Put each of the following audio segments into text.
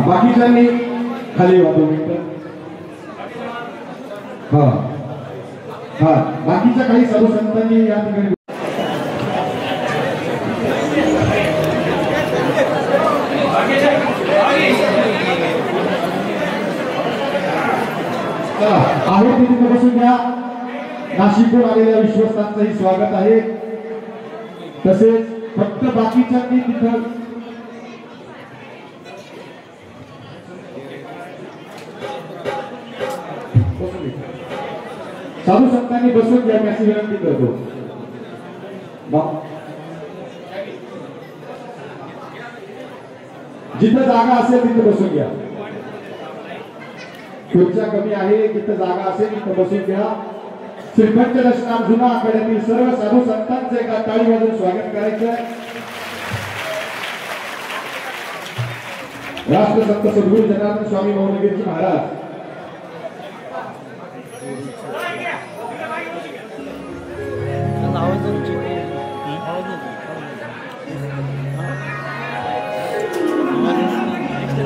बाकीच्यांनी खाली वाटो बाकीच्या काही साधू संतांनी या ठिकाणी आहे तिथे बसून घ्या. नाशिकहून आलेल्या विश्वस्तांचंही स्वागत आहे. तसेच फक्त बाकीच्यांनी तिथं साधू संतांनी बसून घ्या मी अशी विनंती करतो. जिथं जागा असेल तिथं बसून घ्या. खुर्च्या कमी आहे, जिथं जागा असेल तिथं बसून घ्या. श्रीपंच दर्शनाम जुना आखाड्यातील सर्व साधू संतांचे एका टाळी वाजवून स्वागत करायचं. राष्ट्रसंत सद्गुरू जनार्दन स्वामी मौनगिरीजी महाराज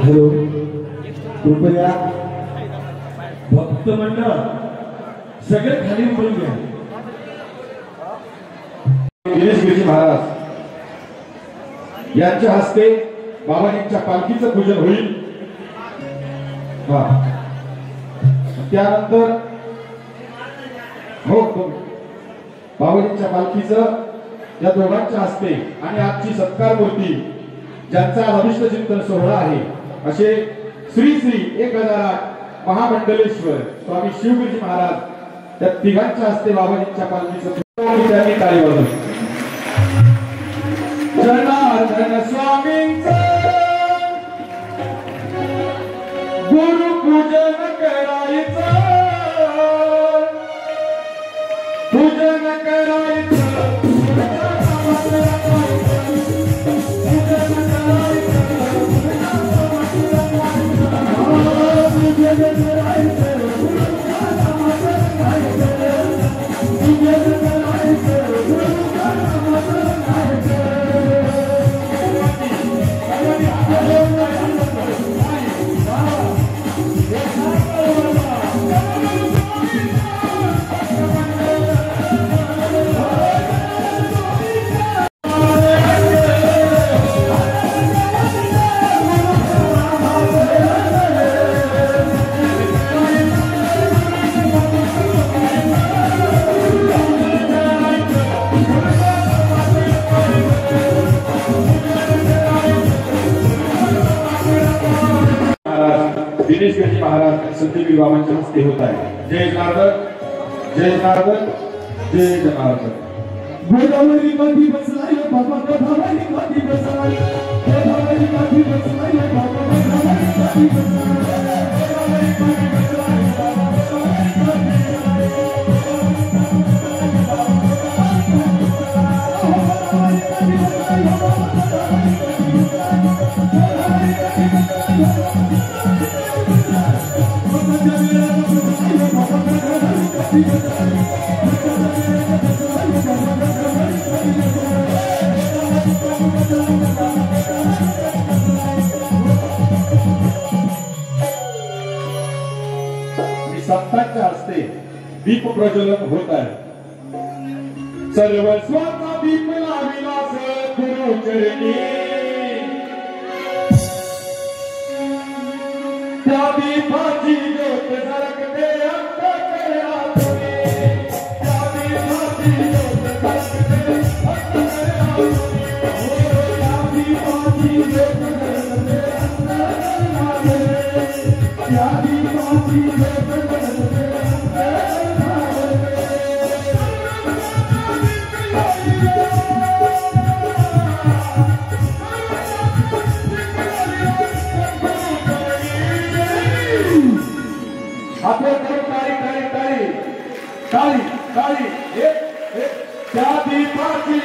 हॅलो, कृपया भक्त मंडळ सगळे खाली उतरून घ्या. दिनेश गिरजी महाराज यांच्या हस्ते बाबाजींच्या पालखीचं पूजन होईल. त्यानंतर हो बाबाजींच्या पालखीचं या दोघांच्या हस्ते आणि आजची सत्कार मूर्ती ज्यांचा अभिष्ट चिंतन सोहळा आहे असे श्री श्री 1008 महामंडलेश्वर स्वामी शिवगिरजी महाराज त्या तिघांच्या हस्ते बाबाजींच्या पालखीचं त्यांनी टाळी वाजवली. जनार्दन स्वामींचं गुरु पूजन करायचं, पूजन करायचं, दिनेश गिरजी महाराज संतगिरी बाबांच्या हस्ते होत आहे. जय जनार्दन, जय जनार्दन, जय जनार्दन. गोदावरी मध्ये बसलाय बाबा, गोदावरी मध्ये बसलाय, गोदावरी मध्ये बसलाय बाबा, गोदावरी मध्ये बसलाय, गोदावरी मध्ये बसलाय बाबा, संतांच्या हस्ते दीप प्रज्वलन होत आहे. सर्वस्वाचा दीप लाविला सद्गुरु चरणी, त्या दीपाची ज्योत झळकते अंतःकरणातून, त्या दीपाची ज्योत झळकते अंतःकरणातून, त्या दीपाची ज्योत झळकते अंतःकरणातून. करो टाळी टाळी टाळी टाळी टाळी त्या दीपाची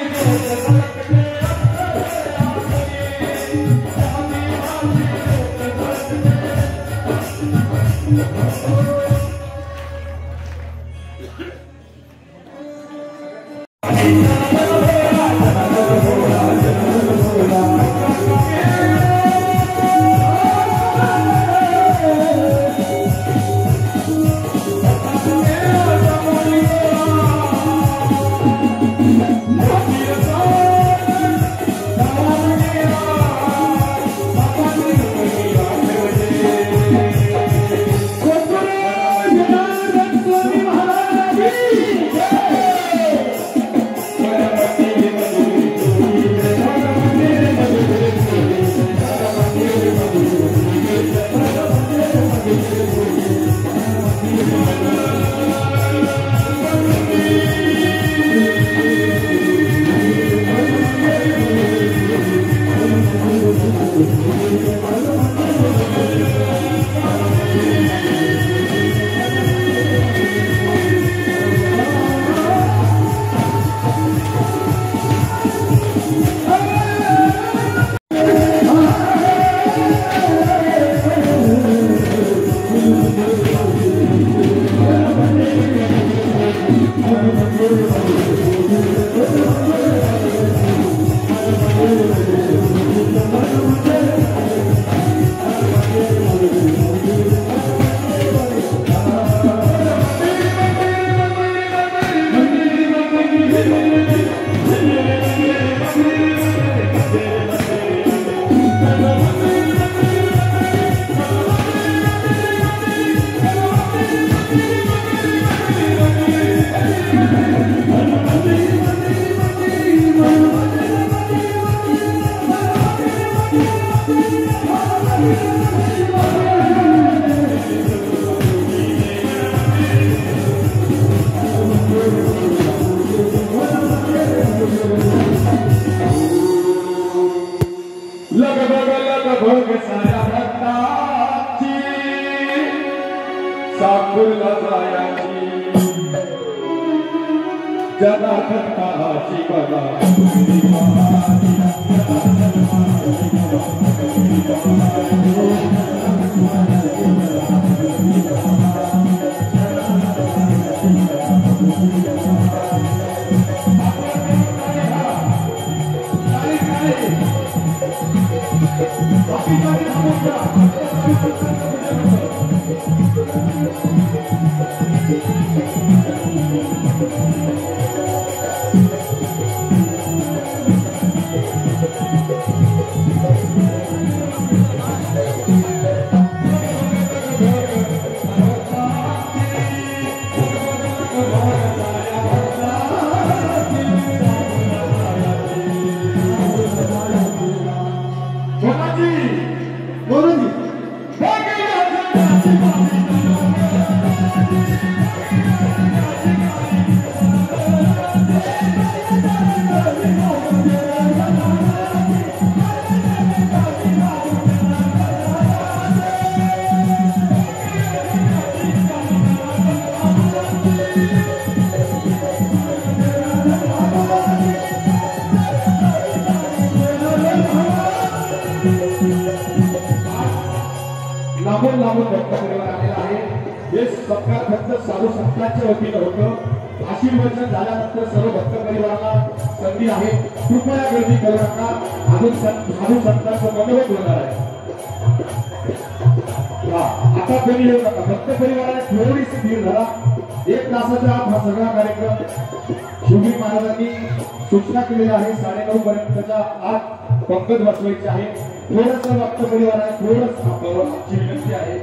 सूचना केलेली आहे 9:30 पर्यंतच्या आत पंकज बसवायचे आहे. थोडंसं भक्त परिवार आहे, थोडंसं आपल्याला आमची विनंती आहे.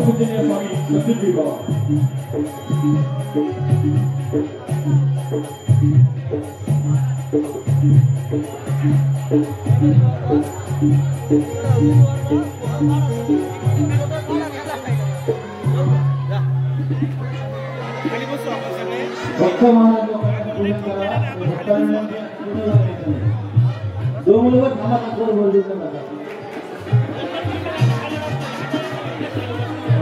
पूजनीय स्वामी संदीप बाबा भक्त महाराज दो मुलं थांबा बोल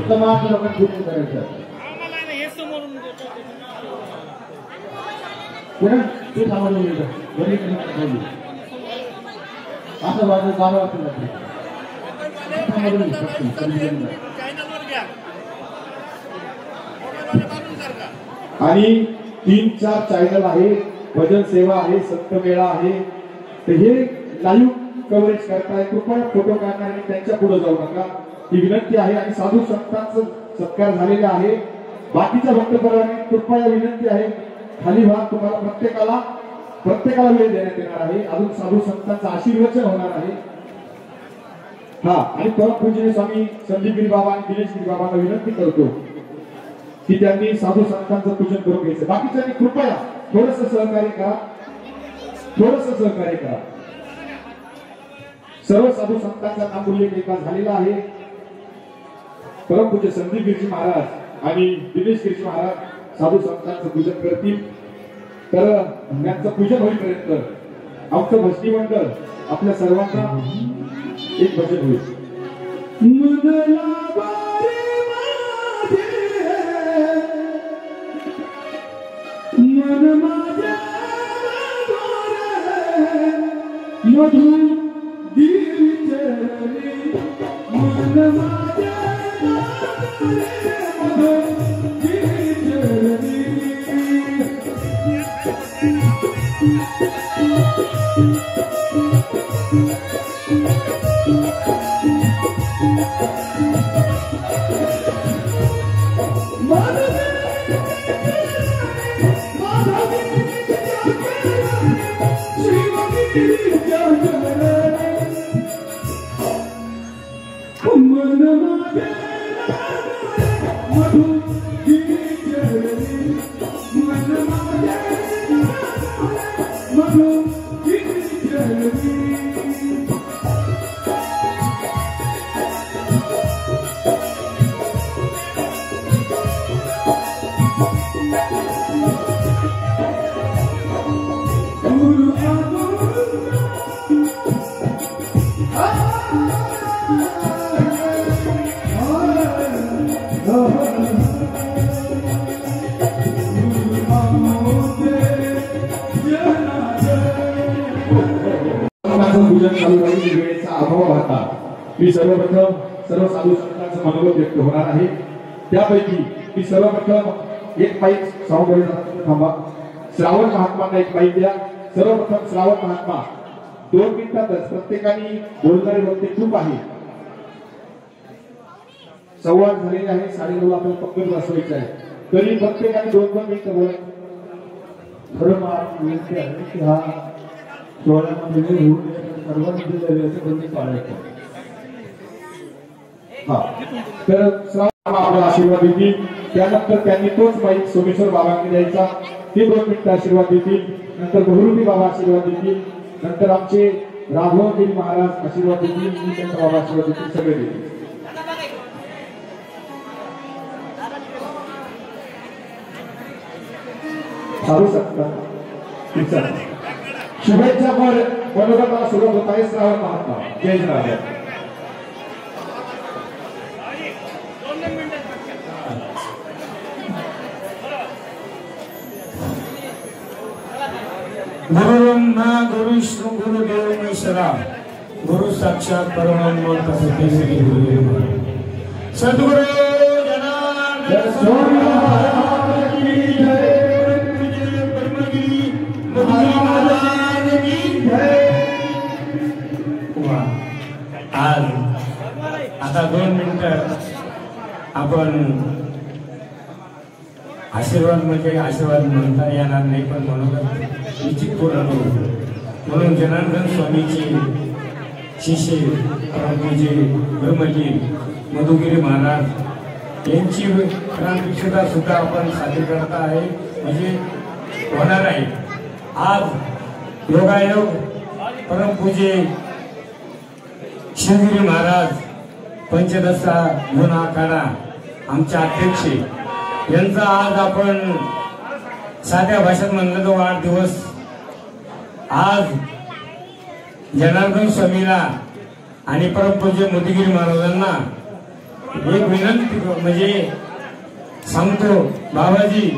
फक्त महाराष्ट्र लोकांना पूजन करायचं ते सामान्य असं वाटत जावं लागतं आणि 3-4 चॅनल आहे, भजन सेवा आहे, सप्तमेळा आहे, तर हे लाईव्ह कव्हरेज करताय. कृपया फोटो काढणार आणि त्यांच्या पुढे जाऊ नका ही विनंती आहे. आणि साधू संतांचा सत्कार झालेला आहे. बाकीच्या भक्तपरांनी कृपया विनंती आहे खाली व्हा. तुम्हाला प्रत्येकाला वेळ देण्यात येणार आहे. अजून साधू संतांचा आशीर्वचन होणार आहे. हा, आणि परमपूजनीय स्वामी संदीपगिरी बाबा आणि दिनेशगिरी बाबांना विनंती करतो की त्यांनी साधू संतांचं पूजन करून घ्यायचं. बाकीच्यांनी कृपया थोडस सहकार्य करा. सर्व साधू संतांचा नामोल्लेख एका झालेला आहे. परमपूज्य संदीपगिरी महाराज आणि दिनेशगिरी महाराज साधू संतांचं पूजन करतील. तर त्यांचं पूजन होईपर्यंत आमचं भजनी मंडळ आपल्या सर्वांना एक भजन होईल. मधु वेळेचा अभाव राहता मी सर्वप्रथम सर्व साधू संतांचं मनोगत व्यक्त होणार आहे. त्यापैकी मी सर्वप्रथम एक माईक सावधानी थांबा. श्रावण महात्मांना एक माईक द्या. सर्वप्रथम श्रावण महात्मा 2 मिनिटातच प्रत्येकाने बोलणारे वक्ते खूप आहे. संवाद झालेले आहे. 9:30 आपल्याला पंगत बसवायचे आहे. तरी प्रत्येकाने 2-2 मिनिटं बोला. खरं विनंती आहे की हा सोहळ्यामध्ये सर्वांनी पाळायचं. हा, तर श्रावण आपल्याला आशीर्वाद देतील. त्यानंतर त्यांनी तोच माईक सोमेश्वर बाबांनी द्यायचा. ते 2 मिनिटं आशीर्वाद देतील. नंतर बहुरूपी बाबा आशीर्वाद देतील. नंतर आमचे राघवगिरी महाराज आशीर्वाद देतील. त्यांचा बाबा आशीर्वाद देतील. सगळे देतील. साधू संत शुभेच्छा मनोगताला सुरुवात होत आहे. श्रावण महात्मा जय राजा. गुरु ब्रह्मा गुरु विष्णु गुरुदेव महेश्वरा गुरु साक्षात परब्रह्म तस्मै श्री गुरुदेव सद्गुरु जनार्दन स्वामी महाराज की जय. ब्रह्मगिरी महाराज की जय. आज आता 2 मिनिटं आपण आशीर्वाद म्हणजे आशीर्वाद म्हणता येणार नाही, पण म्हणून निश्चित पूर्ण म्हणून जनार्दन स्वामीची शिष्य परमपूज्य ब्रह्मगिरी मधुगिरी महाराज यांची प्राणभिक्षता सुद्धा आपण सादर करता आहे म्हणजे होणार आहे. आज योगायोग परमपूज्य शिवगिरी महाराज पंचदशा गुण आखाडा आमचे अध्यक्ष यांचा आज आपण साध्या भाषेत म्हणलं तो वाढदिवस. आज जनार्दन स्वामीला आणि परमपूज्य मोदीगिरी महाराजांना एक विनंती म्हणजे सांगतो बाबाजी,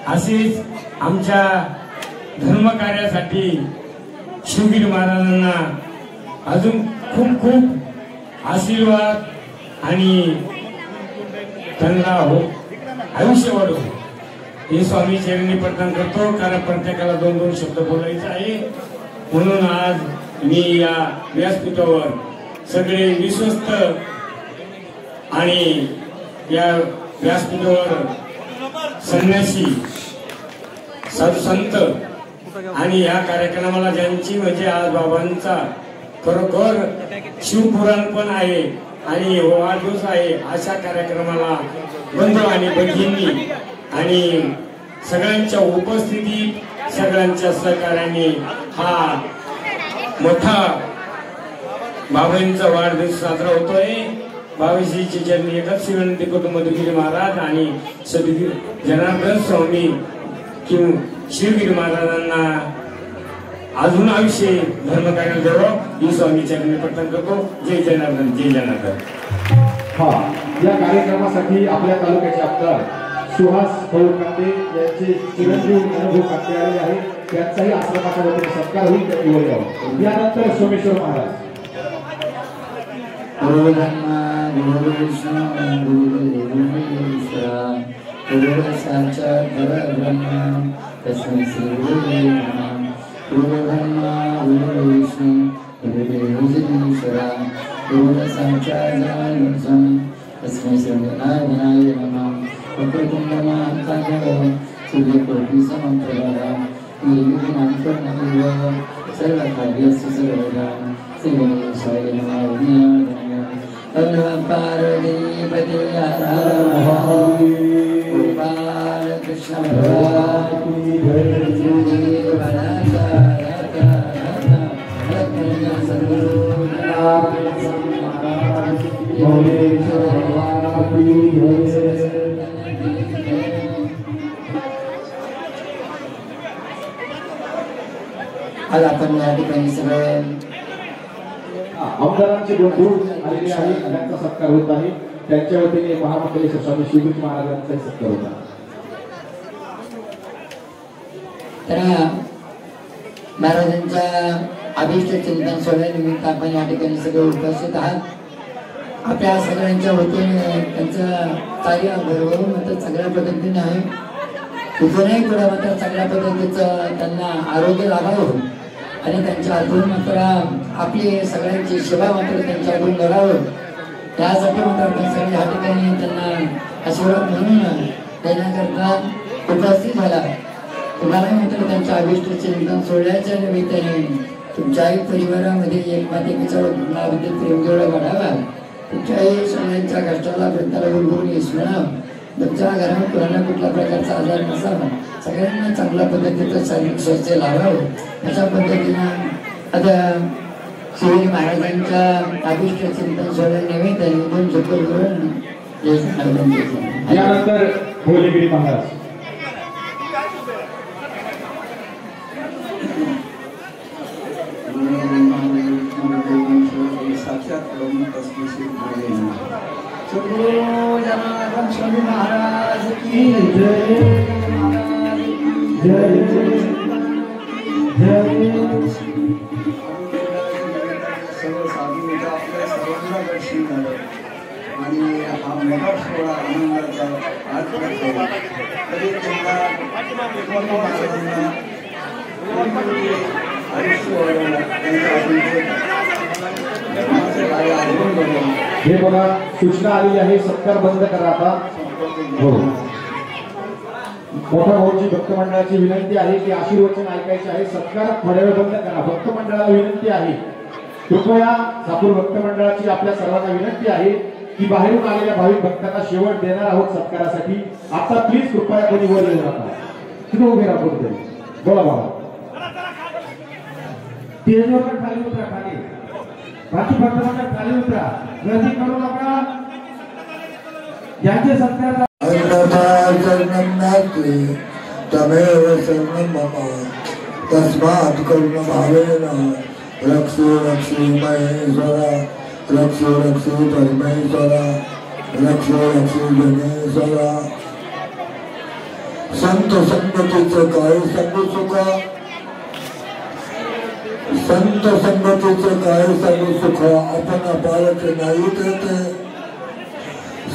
असेच आमच्या धर्मकार्यासाठी शिवगिरी महाराजांना अजून खूप खूप आशीर्वाद आणि त्यांना आयुष्य वाढो हे स्वामी चरणी प्रार्थना करतो. कारण प्रत्येकाला 2-2 शब्द बोलायचे आहे. म्हणून आज मी या व्यासपीठावर सगळे विश्वस्त आणि या व्यासपीठावर संन्यासी साधू संत आणि या कार्यक्रमाला ज्यांची म्हणजे आज बाबांचा खरोखर शिवपुराण पण आहे आणि वाढदिवस आहे, अशा कार्यक्रमाला बंधू आणि भगिनी आणि सगळ्यांच्या उपस्थितीत सगळ्यांच्या सहकार्याने हा मोठा बाबांचा वाढदिवस साजरा होतोय. बाबाजीची चरणी एकच विनंती करतो, मधुगिरी महाराज आणि सद्गुरू जनार्दन स्वामी किंवा शिवगिरी महाराजांना अजून आयुष्य धर्मकार्य द्यावं ही स्वामी चरणी प्रार्थना करतो. जय जनार्दन, जय जनार्दन. हा, या कार्यक्रमासाठी आपल्या तालुक्याचे आमदार सुहास भाऊ कांदे यांचे चिरंजीव अनुभव कांदे आलेले आहे. त्यांचाही आश्रमाच्या वतीने सत्कार होईल. त्यांनी वर यावं. यानंतर सोमेश्वर महाराज. आज आपण या ठिकाणी सगळे आमदारांचे बंधू आलेले आहे. त्यांचा सत्कार होत आहे. त्यांच्या वतीने महामंडळेश्वर स्वामी शिवगिरी महाराजांचा सत्कार होता. तर महाराजांच्या अभिष्ट चिंतन सोहळ्यानिमित्त आपण या ठिकाणी सगळे उपस्थित आहात. आपल्या सगळ्यांच्या वतीने त्यांचं कार्य भरभरून मात्र सगळ्या पद्धतीने आहे. कुठूनही पुढे मात्र सगळ्या पद्धतीचं त्यांना आरोग्य लाभावं आणि त्यांच्या हातून मात्र आपली सगळ्यांची सेवा मात्र त्यांच्या हातून घडावं, त्यासाठी मात्र आपण सगळे या ठिकाणी त्यांना आशीर्वाद म्हणून देण्याकरता उपस्थित झाला. तुम्हाला मात्र त्यांच्या अभिष्ट चिंतन सोहळ्याच्या निमित्ताने तुमच्याही परिवारामध्ये एक मातेचा गुणाबद्दल प्रेम जेवढा वाढावा, तुमच्याही सगळ्यांच्या कष्टाला वृत्ताला गुणगुण स्मरणावं, तुमच्या घरात कुणाला कुठल्या प्रकारचा आजार नसावा, सगळ्यांना चांगल्या पद्धतीचं शारीरिक स्वास्थ्य लाभावं, अशा पद्धतीनं आता शिवाजी महाराजांच्या अभिष्ट चिंतन सोहळ्या निमित्ताने 2 शब्द बोलून यानंतर भोलेगिरी महाराज. जनार्दन स्वामी महाराज की जय. सर्व साधू आपल्या सर्वांना दर्शन झालं आणि हा मोठा सोहळा आनंदाचा आज तरी त्यांना हे बघा सूचना आलेली आहे. सत्कार बंद करा आता. हो, मोठा भाऊची भक्त मंडळाची विनंती आहे की आशीर्वचन ऐकायचे आहे. सत्कार थोड्या वेळ बंद करा. भक्त मंडळाला विनंती आहे, कृपया ठाकूर भक्त मंडळाची आपल्या सर्वांना विनंती आहे की बाहेरून आलेल्या भाविक भक्तांना शेवट देणार आहोत सत्कारासाठी. आता प्लीज कृपया कोणी वर येऊ नका. तिथे उभे राहा. बोला बाबा. स्टेजवर खाली उतरा. खाली बाकी भक्तांना खाली उतरा. गर्दी करू नका. ज्यांचे सत्कार तमेव शरणं मम तस्मात् करुण भावेन रक्षो रक्षो महेश्वरा रक्षो रक्षो परमेश्वरा लक्ष्मी गणेशाला संत संगतीचं काय सांगू सुखा संत संगतीचं काय सांगू सुखा आपण पालक नाही ते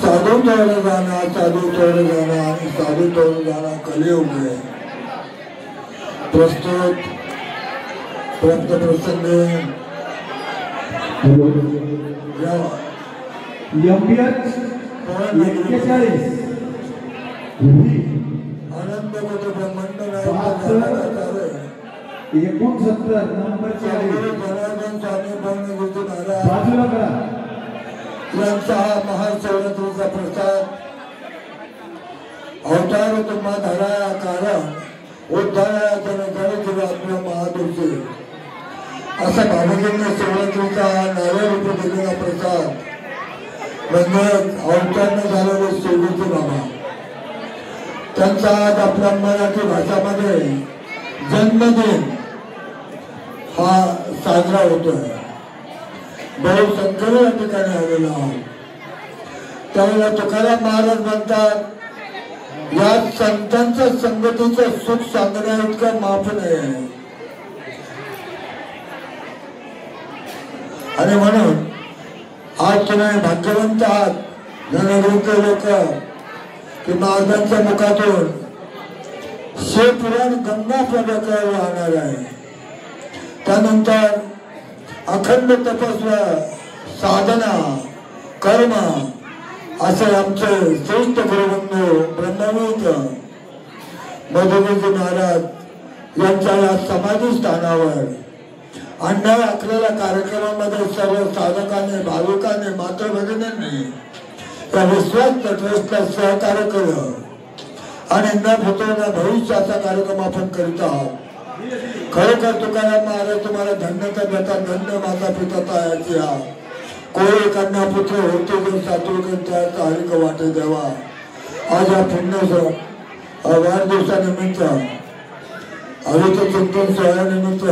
साधू तोड जाणा साधू तोड जाणा आणि साधू तोड जाणा कलियुग आहे प्रस्तुत प्राप्त प्रसंग आनंद कुठे ब्रह्मांड नाही 69 नंबर 40 बाजूला करा यांचा हा महाशिवरात्रीचा प्रसाद अवतार तुम्हा धराया कारण उद्धाराया जनगणित आपल्या महादुर्गे असा बाबाजींनी शिवरात्रीचा नारळ रूप दिलेला प्रसाद म्हणजे अवतारने झालेले शिवजीचे बाबा त्यांचा आज आपल्या मराठी भाषामध्ये जन्मदिन हा साजरा होतोय बहुसंख्येने या ठिकाणी आलेला आहोत त्यावेळेला तुकाराम महाराज म्हणतात या संतांच्या संगतीचं सुख सांगण्या इतकं माफ नाही आणि म्हणून आज तुम्ही भाग्यवंत आहात जनवृत्त लोक की महाराजांच्या मुखातून शिवपुराण गंगा प्रभाकर वाहणार आहे त्यानंतर अखंड तपस्या साधना कर्म असे आमचे श्रेष्ठ गुरुबंधू ब्रह्मवीर मधुगिरी महाराज यांच्या या समाधी स्थानावर अन्याय आखलेल्या कार्यक्रमामध्ये सर्व साधकांनी भाविकांनी माता भगिनींनी या विश्वास ट्रस्टला सहकार्य केलं आणि न भूतोना भविष्याचा कार्यक्रम आपण करीत आहोत खरोखर तुकाराम महाराज तुम्हाला धन्यता देतात धन्य माता पिता तायाची हा कोळी कन्या पुत्र होते जो सातुर्गंच्या हरिक वाटे देवा आज या पुण्य वाढदिवसानिमित्त हरित चिंतन सोहळ्यानिमित्त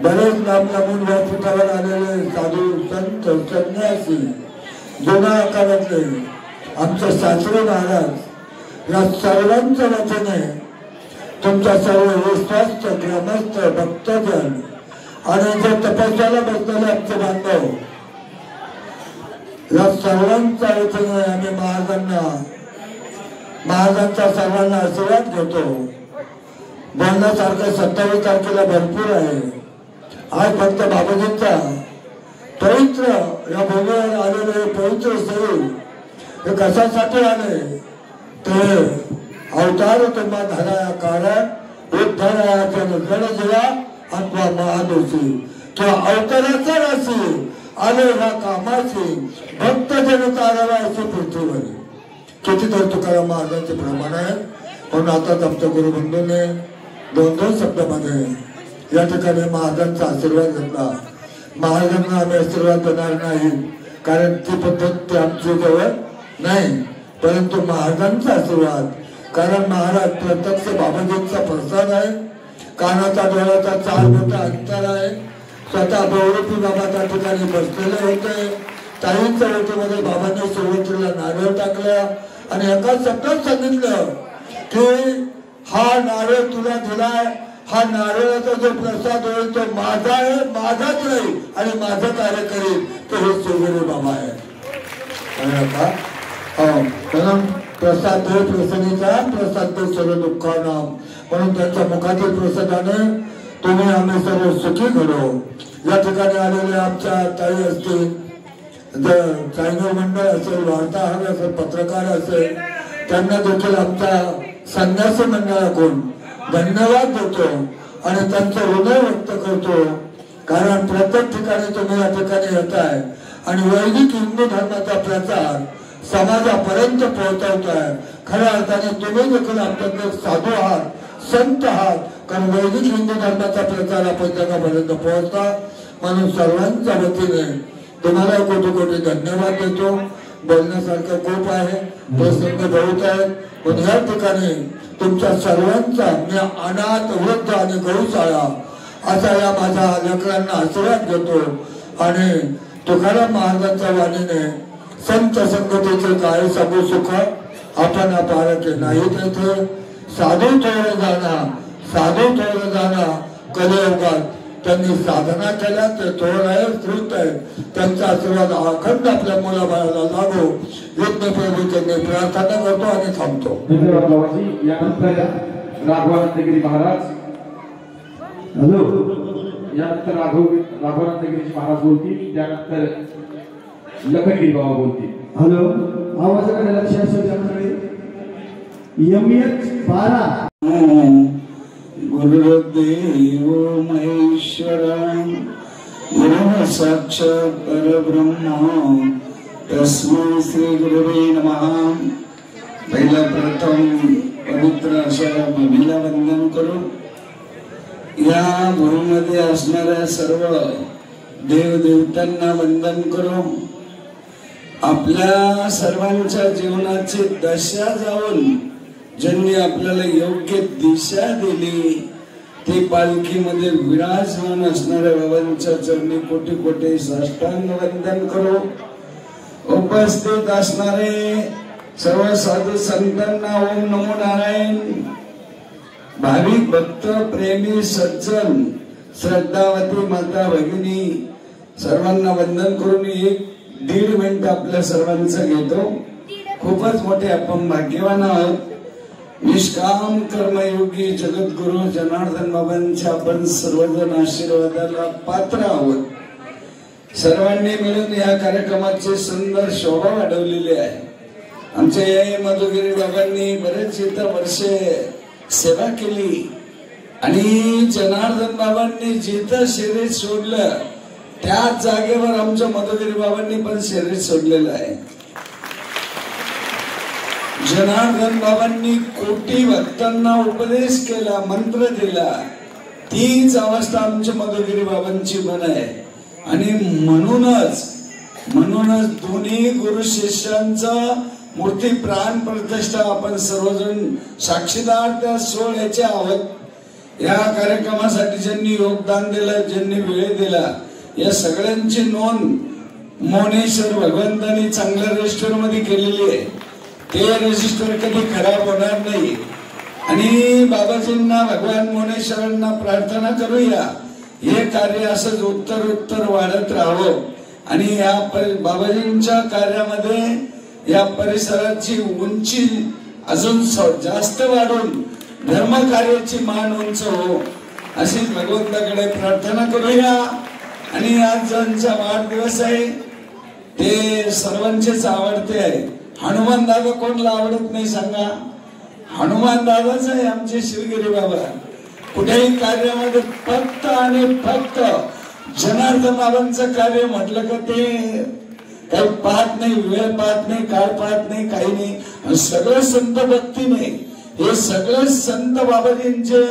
बरेच नाम नमून व्यासपीठावर आलेले साधू संत संन्यासी जुना आकारातले आमचे शास्त्री महाराज या सर्वांच्या वतीने तुमच्या सर्व विश्वास ग्रामस्थ भक्तजन आणि जे तपस्याला बसलेले आमचे बांधव या सर्वांच्या वतीने आम्ही महाराजांचा सर्वांना आशीर्वाद घेतो बोलण्यासारखं 27 तारखेला भरपूर आहे आज फक्त बाबाजींचा पवित्र या भूमीवर आलेले पवित्र शरीर हे कशासाठी आले ते अवतार तुम्हा धराया कारण उद्धाराया गणजिरा अथवा महादोषी किंवा अवताराचा राशी आले ह्या कामाची भक्त जनता अशी पृथ्वीवर कितीतरी तुकाराम महाराजांचे प्रमाण आहे म्हणून आताच आमच्या गुरुबंधूंनी 2-2 शब्दामध्ये या ठिकाणी महाराजांचा आशीर्वाद घेतला महाराजांना आम्ही आशीर्वाद देणार नाही कारण ती पद्धत ती आमची जवळ नाही परंतु महाराजांचा आशीर्वाद कारण महाराज प्रत्यक्ष बाबाजींचा प्रसाद आहे कानाचा डोळ्याचा 4 मोठा अंतर आहे स्वतः बहुरूपी बाबा त्या ठिकाणी बसलेले होते ताईंच्या ओटीमध्ये बाबांनी सुरुवातीला नारळ टाकल्या आणि एका शब्दात सांगितलं की हा नारळ तुला दिलाय हा नारळाचा जो प्रसाद होईल तो माझा आहे माझाच नाही आणि माझं कार्य करेल तो हे शिवगुरू बाबा आहे म्हणून प्रसाद देव प्रसन्नीचा प्रसाद देव सर्व दुःखाना म्हणून त्यांच्या मुखातील प्रसादाने तुम्ही आम्ही सर्व सुखी घडो या ठिकाणी आलेले आमच्या ताई असतील चॅनल मंडळ असेल वार्ताहर असेल पत्रकार असेल त्यांना देखील आमच्या संन्यासी मंडळाकडून धन्यवाद देतो आणि त्यांचं हृदय व्यक्त करतो कारण प्रत्येक ठिकाणी तुम्ही या ठिकाणी येत आहे आणि वैदिक हिंदू धर्माचा प्रचार समाजापर्यंत पोहोचवताय खऱ्या अर्थाने तुम्ही देखील आपल्याकडे साधू आहात संत आहात कारण वैदिक हिंदू धर्माचा प्रचार आपण जगापर्यंत पोहोचता म्हणून सर्वांच्या वतीने तुम्हाला कोटी कोटी धन्यवाद देतो बोलण्यासारखं खूप आहे प्रसंग बहुत आहे पण या ठिकाणी तुमच्या सर्वांचा मी अनाथ वृद्ध आणि गौशाळा असा या माझ्या लेकरांना आशीर्वाद घेतो आणि तुकाराम महाराजांच्या वाणीने संत संगतीचे काय सांगू सुख आपण पारखे नाही तेथे साधू थोर जाणा कलियुगात त्यांनी साधना केल्या ते थोर आहे श्रुत आहे त्यांचा आशीर्वाद अखंड आपल्या मुलाबाळाला लागो यज्ञ प्रभू त्यांनी प्रार्थना करतो आणि थांबतो. धन्यवाद बाबाजी. यानंतर राघवानंदगिरी महाराज हॅलो यानंतर राघवानंदगिरी महाराज बोलतील. त्यानंतर लखनगिरी बाबा बोलतील. हॅलो आवाजाकडे लक्ष असू त्यामुळे MH12 गुरुदेव महेश्वरा गुरु साक्षात परब्रह्म तस्मै श्री गुरुवे नमः. पहिला प्रथम पवित्र अशा भूमीला वंदन करू. या भूमीमध्ये असणाऱ्या सर्व देवदेवतांना वंदन करू. आपल्या सर्वांच्या जीवनाची दशा जाऊन ज्यांनी आपल्याला योग्य दिशा दिली ते पालखीमध्ये विराजमान असणाऱ्या बाबांच्या चरणी कोटी कोटी साष्टांग वंदन करू. उपस्थित असणारे सर्व साधू संतांना ओम नमो नारायण. भाविक भक्त प्रेमी सज्जन श्रद्धावती माता भगिनी सर्वांना वंदन करून 1-1.5 मिनिट आपल्या सर्वांचं घेतो. खूपच मोठे आपण भाग्यवान आहोत. निष्काम कर्मयोगी जगद्गुरु जनार्दन बाबांच्या आपण सर्वजण आशीर्वादाला पात्र आहोत. सर्वांनी मिळून या कार्यक्रमाची सुंदर शोभा वाढवलेली आहे. आमचे मधुगिरी बाबांनी बरेच इथं वर्षे सेवा केली आणि जनार्दन बाबांनी जिथं शरीर सोडलं त्याच जागेवर आमच्या मधुगिरी बाबांनी पण शरीर सोडलेलं आहे. जनार्दन बाबांनी कोटी भक्तांना उपदेश केला, मंत्र दिला. तीच अवस्था आमच्या मधुगिरी बाबांची पण आहे. आणि म्हणूनच दोन्ही गुरु शिष्यांचं मूर्ती प्राण प्रतिष्ठा आपण सर्वजण साक्षीदार त्या सोहळ्याचे आहोत. या कार्यक्रमासाठी ज्यांनी योगदान दिलं, ज्यांनी वेळ दिला, या सगळ्यांची नोंद मोनेश्वर भगवंतांनी चांगल्या रजिस्टर मध्ये केलेली आहे. ते रजिस्टर कधी खराब होणार नाही. आणि बाबाजींना भगवान मोनेश्वरांना प्रार्थना करूया हे कार्य असंच उत्तर वाढत राहावं. आणि या बाबाजींच्या कार्यामध्ये या परिसराची उंची अजून जास्त वाढून धर्म कार्याची मान उंच हो अशी भगवंताकडे प्रार्थना करूया. आणि आज ज्यांचा वाढदिवस आहे ते सर्वांचेच आवडते आहे. हनुमान दादा कोणला आवडत नाही सांगा? हनुमान दादाच आहे आमचे शिवगिरी बाबा. कुठेही कार्यामध्ये फक्त आणि फक्त जनार्दन बाबांचं कार्य म्हटलं का ते काही पाहत नाही, वेळ पाहत नाही, काळ पाहत नाही, काही नाही. सगळं संत भक्ती नाही. हे सगळं संत बाबाजींचे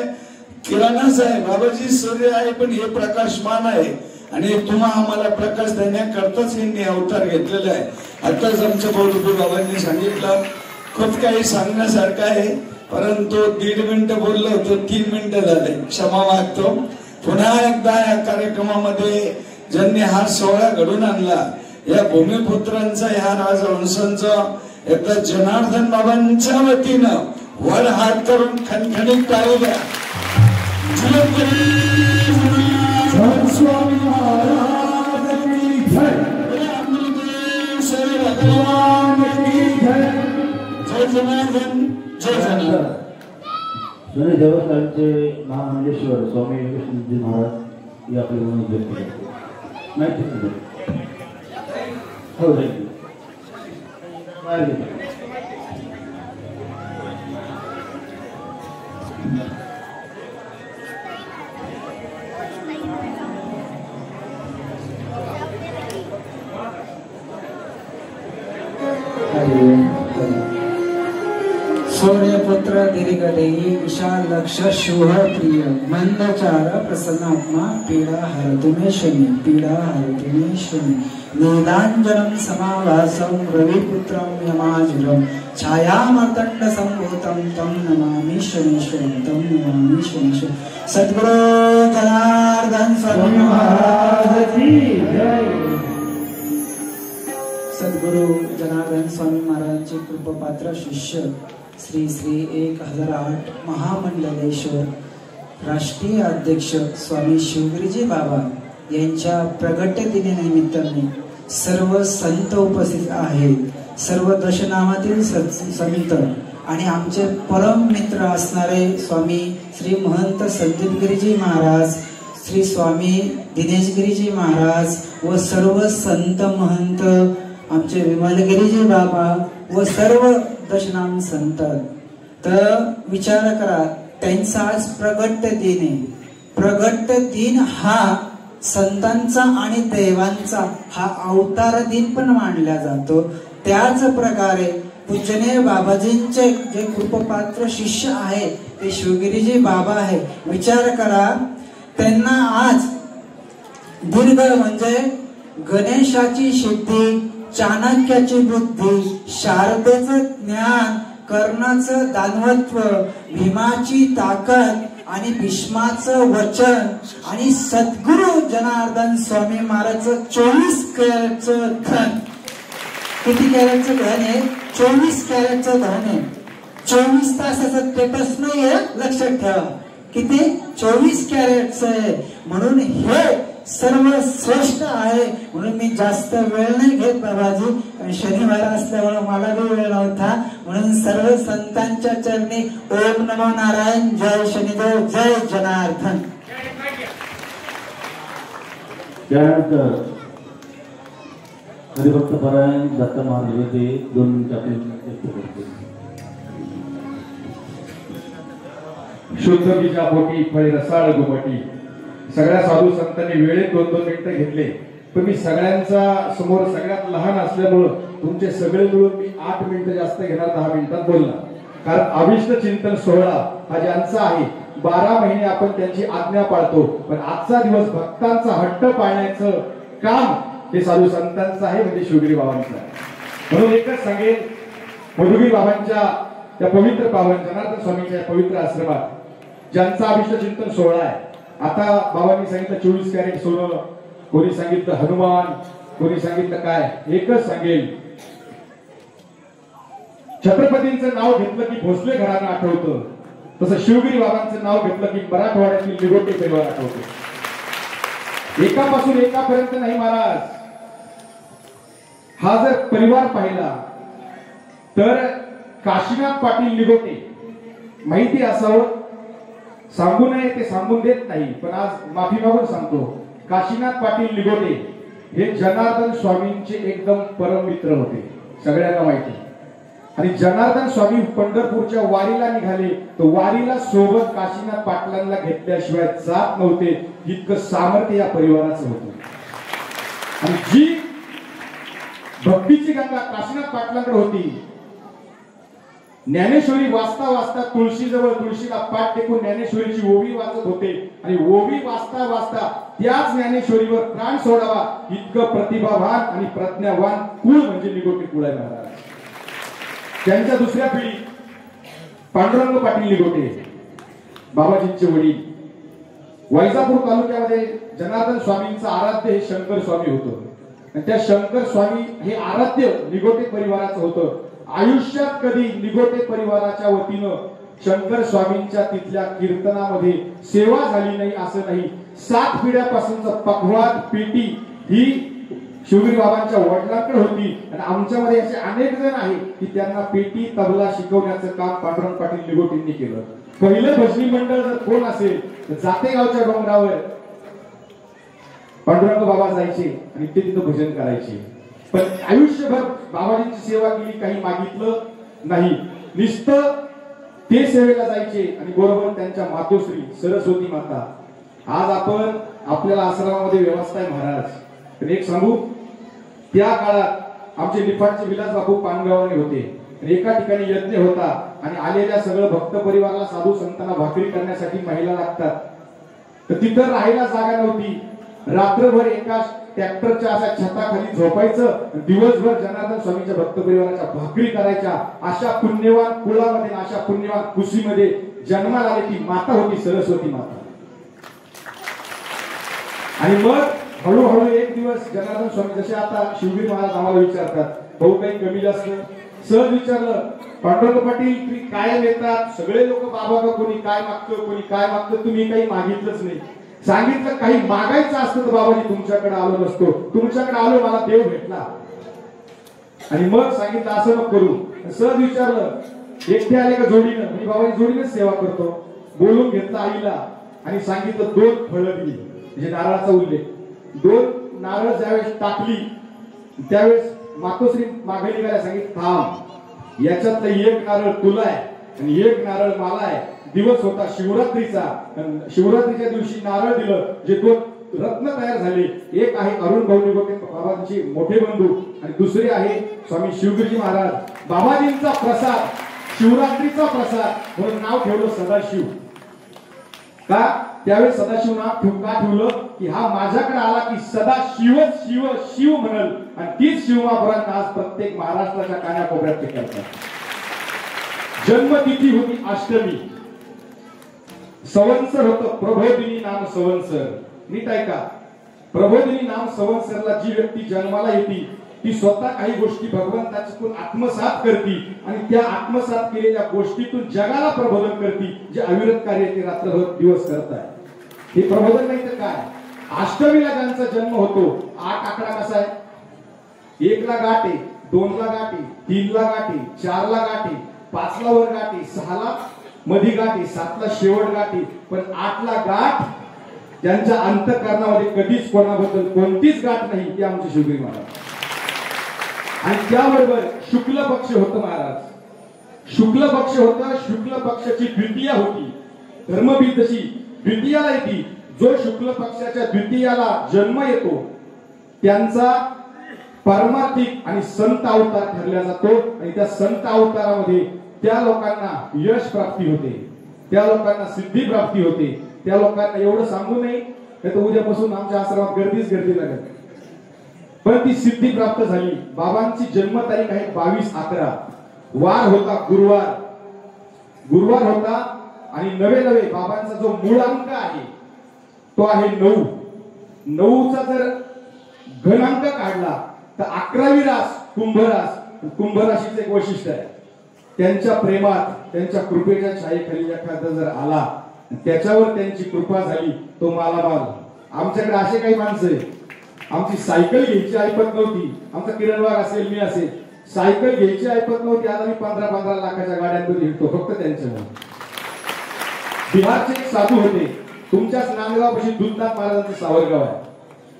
किरणच आहे. बाबाजी सूर्य आहे पण हे प्रकाशमान आहे. आणि तुम्हा आम्हाला प्रकाश देण्याकरताच यांनी अवतार घेतलेला आहे. आताच आमच्या बौद्ध बाबांनी सांगितलं. खूप काही सांगण्यासारखं आहे परंतु 1.5 मिनिटं बोललो होतो, 3 मिनिटं झाले. क्षमा मागतो. पुन्हा एकदा या कार्यक्रमामध्ये ज्यांनी हा सोहळा घडून आणला या भूमिपुत्रांचा, या राजवंशांचा एकदा जनार्दन बाबांच्या वतीनं वर हात करून खणखणीत टाळी द्या. स्वामी महाराज की जय. भगवान की जय. जय जनार्दन, जय जनार्दन. जुने देवस्थानचे महामंडलेश्वर स्वामी योगेश्वरजी महाराज या आपल्या म्हणून व्यक्त करतो. माहिती हो सूर्यपुत्र दीर्घदेही विशाल लक्ष शुभ प्रिय मंदचार प्रसन्नात्मा पीडा हरतुमे शनि पीडा हरतुमे शनि नीलांजनं समावासं रविपुत्रं यमाजुरं छायामर्दंड संभूतं तं नमामि शनीश्वरं तं नमामि शनीश्वरं. सद्गुरु जनार्दन स्वामी महाराज की जय. सद्गुरु कृपपात्र शिष्य श्री श्री 1008 महामंडलेश्वर राष्ट्रीय अध्यक्ष स्वामी शिवगिरीजी बाबा यांच्या प्रगट दिनानिमित्ताने सर्व संत उपस्थित आहेत. सर्व दशनामातील संत आणि आमचे परम मित्र असणारे स्वामी श्री महंत संदीपगिरीजी महाराज, श्री स्वामी दिनेशगिरीजी महाराज व सर्व संत महंत आमचे विमलगिरीजी बाबा व सर्व दशनाम संत. तर विचार करा, त्यांचा आज प्रगट दिन आहे. प्रगट दिन हा संतांचा आणि देवांचा हा अवतार दिन पण मानला जातो. त्याच प्रकारे पूजनीय बाबाजींचे जे कृपपात्र शिष्य आहे ते शिवगिरीजी बाबा आहे. विचार करा, त्यांना आज दीर्घ म्हणजे गणेशाची सिद्धी, चाणक्याची बुद्धी, शारदेचं ज्ञान, कर्णाचं दानवत्व, भीमाची ताकद आणि भीष्माचं वचन आणि सद्गुरु जनार्दन स्वामी महाराजचं 24 कॅरेटचं धन. किती कॅरेटचं धन आहे? 24 कॅरेटचं धन आहे. 24 तासाचं स्टेटस नाहीये, लक्षात ठेवा. किती? 24 कॅरेटचं आहे. म्हणून हे सर्व श्रेष्ठ आहे. म्हणून मी जास्त वेळ नाही घेत बाबाजी, कारण शनिवार असल्यामुळे मला बी वेळ नव्हता. म्हणून सर्व संतांच्या चरणी ओम नमो नारायण, जय शनिदेव, जय जनार्दन. त्यानंतर हरिभक्त परायण दत्त महाराज ते 2 मिनिटात शुद्ध बीजा पोटी फळे रसाळ गुमटी. सगळ्या साधू संतांनी वेळेत 2-2 मिनिटं घेतले, पण मी सगळ्यांचा समोर सगळ्यात लहान असल्यामुळं तुमचे सगळे मिळून मी 8 मिनिटं जास्त घेणार, 10 मिनिटात बोलणार. कारण अभिष्ट चिंतन सोहळा हा ज्यांचा आहे, 12 महिने आपण त्यांची आज्ञा पाळतो, पण आजचा दिवस भक्तांचा हट्ट पाळण्याचं काम हे साधू संतांचं आहे, म्हणजे शिवगिरी बाबांचं आहे. म्हणून एकच सांगेल, मधुगिरी बाबांच्या त्या पवित्र पावन जनार्दन स्वामींच्या पवित्र आश्रमात ज्यांचा अभिष्ट चिंतन सोहळा आहे, आता बाबांनी सांगितलं 24 कॅरेट सोनं, कोणी सांगितलं हनुमान, कोणी सांगितलं काय, एकच सांगेल, छत्रपतींचं नाव घेतलं की भोसले घराणं आठवतं, तसं शिवगिरी बाबांचं नाव घेतलं की मराठवाड्यातील निगोटे परिवार आठवतो. एकापासून एकापर्यंत नाही महाराज, हा जर परिवार पाहिला तर काशीनाथ पाटील निगोटे माहिती असावं, सांगू नये ते सांगून देत नाही, पण आज माफी मागून सांगतो, काशीनाथ पाटील निगोटे हे जनार्दन स्वामींचे एकदम परम मित्र होते, सगळ्यांना माहिती. आणि जनार्दन स्वामी पंढरपूरच्या वारीला निघाले तर वारीला सोबत काशीनाथ पाटलांना घेतल्याशिवाय जात नव्हते, इतकं सामर्थ्य या परिवाराचं होतं. आणि जी भक्तीची गंगा काशीनाथ पाटलांकडे होती, ज्ञानेश्वरी वाचता वाचता तुळशीजवळ तुळशीला पाठ टेकून ज्ञानेश्वरीची ओवी वाचत होते, आणि ओवी वाचता वाचता त्याच ज्ञानेश्वरीवर प्राण सोडावा इतकं प्रतिभावान आणि प्रज्ञावान कुळ म्हणजे निगोटे कुळ आहे महाराज. त्यांच्या दुसऱ्या पिढीत पांडुरंग पाटील निगोटे, बाबाजींचे वडील. वैजापूर तालुक्यामध्ये जनार्दन स्वामींचं आराध्य हे शंकर स्वामी होतं, आणि त्या शंकर स्वामी हे आराध्य निगोटे परिवाराचं होतं. आयुष्यात कधी निगोटे परिवाराच्या वतीनं शंकर स्वामींच्या तिथल्या कीर्तनामध्ये सेवा झाली नाही असं नाही. 7 पिढ्यापासूनच पखवाद पेटी ही शिवगिरी बाबांच्या वडिलांकडे होती, आणि आमच्यामध्ये असे अनेक जण आहेत की त्यांना पेटी तबला शिकवण्याचं काम पांडुरंग पाटील निगोटेंनी केलं. पहिलं भजनी मंडळ जर कोण असेल तर जातेगावच्या डोंगरावर पांडुरंग बाबा जायचे आणि ते तिथं भजन करायचे. पण आयुष्यभर बाबाजींची सेवा केली, काही मागितलं नाही, नुसतं ते सेवेला जायचे. आणि बरोबर त्यांच्या मातोश्री सरस्वती माता. आज आपण आपल्याला आश्रमामध्ये व्यवस्था आहे महाराज, तर एक सांगू, त्या काळात आमचे निफाडचे विलास बापू पानगावाने होते, एका ठिकाणी यज्ञ होता, आणि आलेल्या सगळं भक्त परिवाराला साधू संतांना भाकरी करण्यासाठी महिला लागतात, तर तिथं राहायला जागा नव्हती. रात्रभर एका ट्रॅक्टरच्या अशा छताखाली झोपायचं, दिवसभर जनार्दन स्वामीच्या भक्त परिवाराच्या भाकरी करायच्या. अशा पुण्यवान कुळामध्ये, अशा पुण्यवान कुशीमध्ये जन्माला आली ती माता होती सरस्वती माता. आणि मग हळूहळू एक दिवस जनार्दन स्वामी, जसे आता शिवगिरी महाराज आम्हाला विचारतात, भाऊ काही कमी जास्त सहज विचारलं, पांडुरंग पाटील तुम्ही कायम येतात, सगळे लोक बाबा का कोणी काय मागतं कोणी काय मागतं, तुम्ही काही मागितलंच नाही. सांगितलं काही मागायचं असतं तर बाबाजी तुमच्याकडे आलो नसतो, तुमच्याकडे आलो मला देव भेटला. आणि मग सांगितलं असं नको करू. सहज विचारलं, एकटे आले का जोडीनं? मी बाबाजी जोडीनं सेवा करतो. बोलून घेतलं आईला आणि सांगितलं 2 फळं दिली, म्हणजे नारळाचा उल्लेख. 2 नारळ ज्यावेळेस टाकली त्यावेळेस मातोश्री मागे निघायला सांगितलं, थांब, याच्यातलं 1 नारळ तुला आहे आणि 1 नारळ मला आहे. दिवस होता शिवरात्रीचा, शिवरात्रीच्या दिवशी नारळ दिलं, जे 2 रत्न तयार झाले. एक आहे अरुण भाऊ निगोटे बाबांचे मोठे बंधू आणि दुसरे आहे स्वामी शिवगिरीजी महाराज. बाबाजींचा प्रसाद, शिवरात्रीचा प्रसाद म्हणून नाव ठेवलं सदाशिव. का त्यावेळेस सदाशिव नाव का ठेवलं की हा माझ्याकडे आला की सदा शिव शिव शिव म्हणल आणि तीच शिवमापुरांना आज प्रत्येक महाराष्ट्राच्या कानाकोपऱ्यात ते करतात. जन्मतिथी होती अष्टमी, संवत्सर होतं प्रबोधिनी नाम संवत्सर. नीट ऐका, प्रबोधिनी नाम संवत्सरला जी व्यक्ती जन्माला येते ती स्वतः काही गोष्टी भगवंताच्यातून आत्मसात करती आणि त्या आत्मसात केलेल्या गोष्टीतून जगाला प्रबोधन करती. जे अविरत कार्य ते रात्रभर दिवस करत आहे हे प्रबोधन नाही तर काय. अष्टमीला ज्यांचा जन्म होतो, 8 आकडा कसा आहे? 1 ला गाठ आहे, 2 ला गाठ आहे, 3 ला गाठ आहे, 4 ला गाठ आहे, 5 ला वर गाठ आहे, 6 ला मधी गाठ आहे, 7 ला शेवट गाठ आहे, पण 8 ला गाठ ज्यांच्या अंतःकरणामध्ये कधीच कोणाबद्दल कोणतीच गाठ नाही, ते आमचे शिवगिरी महाराज. आणि त्याबरोबर शुक्ल पक्ष होतं महाराज, शुक्ल पक्ष होता. शुक्ल पक्षाची द्वितीया होती, धर्मबीज जशी द्वितीयाला येते. जो शुक्ल पक्षाच्या द्वितीयाला जन्म येतो त्यांचा पारमार्थिक आणि संत अवतार ठरला जातो आणि त्या संत अवतारामध्ये त्या लोकांना यश प्राप्ती होते, त्या लोकांना सिद्धी प्राप्ती होते. त्या लोकांना एवढं सांगू नये तर उद्यापासून आमच्या आश्रमात गर्दी लागेल, पण ती सिद्धी प्राप्त झाली. बाबांची जन्मतारीख आहे 22/11. वार होता गुरुवार, गुरुवार होता आणि नवे बाबांचा जो मूळ अंक आहे तो आहे 9. 9चा जर घनांक काढला तर 11वी रास कुंभरास. कुंभराशीचं एक वैशिष्ट्य आहे, त्यांच्या प्रेमात त्यांच्या कृपेच्या छायेखाली एखादा जर आला त्याच्यावर त्यांची कृपा झाली तो मालामाल. आमच्याकडे असे काही माणसं आहे, आमची सायकल घ्यायची ऐपत नव्हती, आमचा किरण वाघ असेल मी असेल, सायकल घ्यायची ऐपत नव्हती, आज आम्ही 15-15 लाखाच्या गाड्यांमध्ये हिंडतो फक्त त्यांच्यामुळे. बिहारचे एक साधू होते, तुमच्याच नांदगावपाशी दुधनाथ महाराजांचं सावरगाव आहे.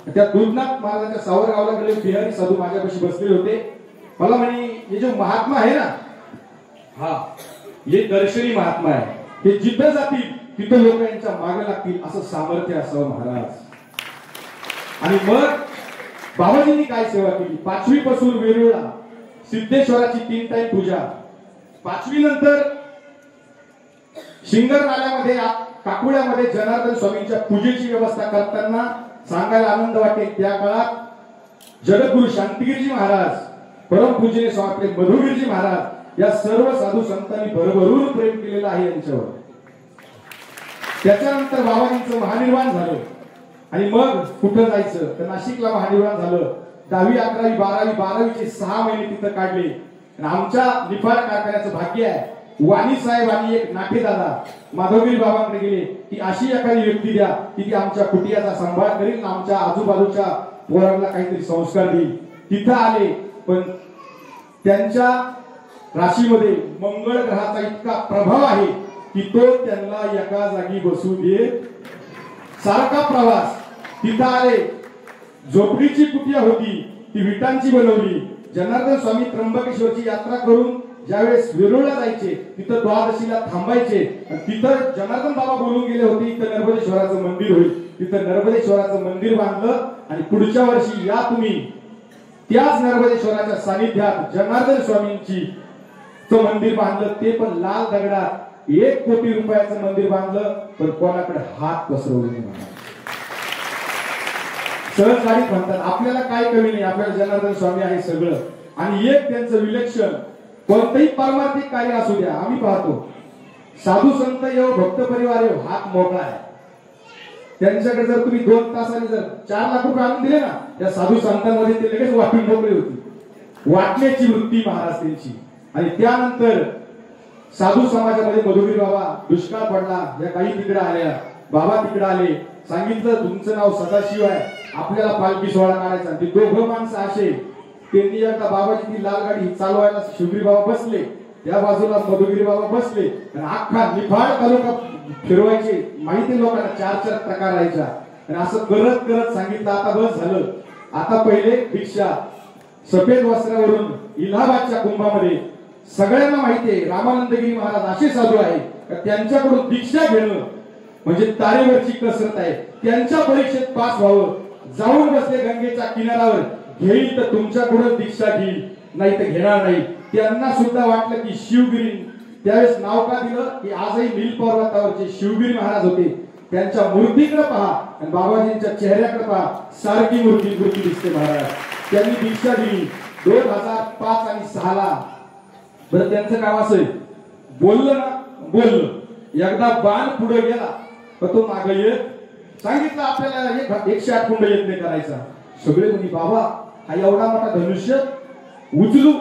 त्या दुधनाथ महाराजांच्या सावरगावला गेले बिहारी साधू माझ्यापाशी बसलेले होते. मला म्हणे हे जो महात्मा आहे ना, हा हे दर्शनी महात्मा आहे, हे जिथं जातील तिथं लोक यांच्या मागे लागतील असं सामर्थ्य असावं महाराज. आणि मग बाबाजींनी काय सेवा केली? 5वी पासून वेरूळला सिद्धेश्वराची 3 टाइम पूजा, 5वी नंतर शिंगर नाल्यामध्ये काकुळ्यामध्ये जनार्दन स्वामींच्या पूजेची व्यवस्था करताना सांगायला आनंद वाटेल, त्या काळात जगद्गुरु शांतिगिरीजी महाराज, परमपूजनीय स्वामी मधुगिरीजी महाराज या सर्व साधू संतांनी भरभरून प्रेम केलेलं आहे यांच्यावर. त्याच्यानंतर बाबाजींचं महानिर्वाण झालं आणि मग कुठं जायचं तर नाशिकला महानिर्वाण झालं. 10वी 11वी 12वी 12वीचे 6 महिने तिथं काढले. आणि आमच्या निफाड कारखान्याचं भाग्य आहे, वाणी साहेब आणि एक नाटेदादा माधवगिरी बाबांकडे गेले की अशी एखादी व्यक्ती द्या की ती आमच्या कुटियाचा सांभाळ करील, आमच्या आजूबाजूच्या पोरांना काहीतरी संस्कार देईल. तिथं आले, पण त्यांच्या राशीमध्ये मंगळ ग्रहाचा इतका प्रभाव आहे की तो त्यांना एका जागी बसू देत. सारखा प्रवास तिथं आले, झोपडीची कुटिया होती ती विटांची बनवली. जनार्दन स्वामी त्र्यंबकेश्वरची यात्रा करून ज्यावेळेस वेरूळला जायचे तिथं द्वादशीला थांबायचे आणि तिथं जनार्दन बाबा बोलून गेले होते इथं नर्मदेश्वराचं मंदिर होईल. तिथं नर्मदेश्वराचं मंदिर बांधलं आणि पुढच्या वर्षी या तुम्ही त्याच नर्मदेश्वराच्या सानिध्यात जनार्दन स्वामींची मंदिर बांधलं, ते पण लाल दगडात. 1 कोटी रुपयाचं मंदिर बांधलं, पण कोणाकडे हात पसरवले नाही. सहज गाडीत म्हणतात आपल्याला काय कमी नाही, आपल्याला जनार्दन स्वामी आहे सगळं. आणि एक त्यांचं विलक्षण, कोणतंही पारमार्थिक कार्य असू द्या, आम्ही पाहतो साधू संत येऊ भक्त परिवार येऊ हात मोकळा आहे. त्यांच्याकडे जर तुम्ही 2 तासांनी जर 4 लाख रुपये आणून दिले ना, त्या साधू संतांमध्ये ते लगेच वाटून मोकळी होती. वाटण्याची वृत्ती महाराज त्यांची. आणि त्यानंतर साधू समाजामध्ये मधुगिरी बाबा दुष्काळ पडला, या काही तिकडे आल्या, बाबा तिकडे आले, सांगितलं तुमचं नाव सदाशिव आहे, आपल्याला पालखी सोहळा काढायचा. ते दोघं माणसं असे, त्यांनी एकदा बाबाची ती लाल गाडी चालवायला शिवगिरी बाबा बसले, त्या बाजूला मधुगिरी बाबा बसले आणि अख्खा निफाड तालुका फिरवायचे. माहिती लोकांना 4-4 प्रकार राहायचा. आणि असं करत करत सांगितलं आता बस झालं, आता पहिले दीक्षा. सफेद वस्त्रावरून इलाहाबादच्या कुंभामध्ये सगळ्यांना माहितीये रामानंदगिरी महाराज असे साधू आहे का त्यांच्याकडून दीक्षा घेणं म्हणजे तारेवरची कसरत आहे. त्यांच्या परीक्षेत पास व्हावं, जाऊन बसले गंगेच्या किनाऱ्यावर, घेईल तर तुमच्याकडून दीक्षा घेईल, नाही तर घेणार नाही. त्यांना सुद्धा वाटलं की शिवगिरी, त्यावेळेस नाव का दिलं की आजही नील पर्वतावरचे शिवगिरी महाराज होते. त्यांच्या मूर्तीकडे पहा आणि बाबाजींच्या चेहऱ्याकडे पहा, सारखी मूर्ती दिसते महाराज. त्यांनी दीक्षा दिली 2005 आणि 6ला. बरं त्यांचं काम असं बोललं ना, बोललं, एकदा बाण पुढे गेला तर तो मागे येत. सांगितलं आपल्याला 108 कुंड यज्ञ करायचा. सगळे म्हणे बाबा हा एवढा मोठा धनुष्य उचलू.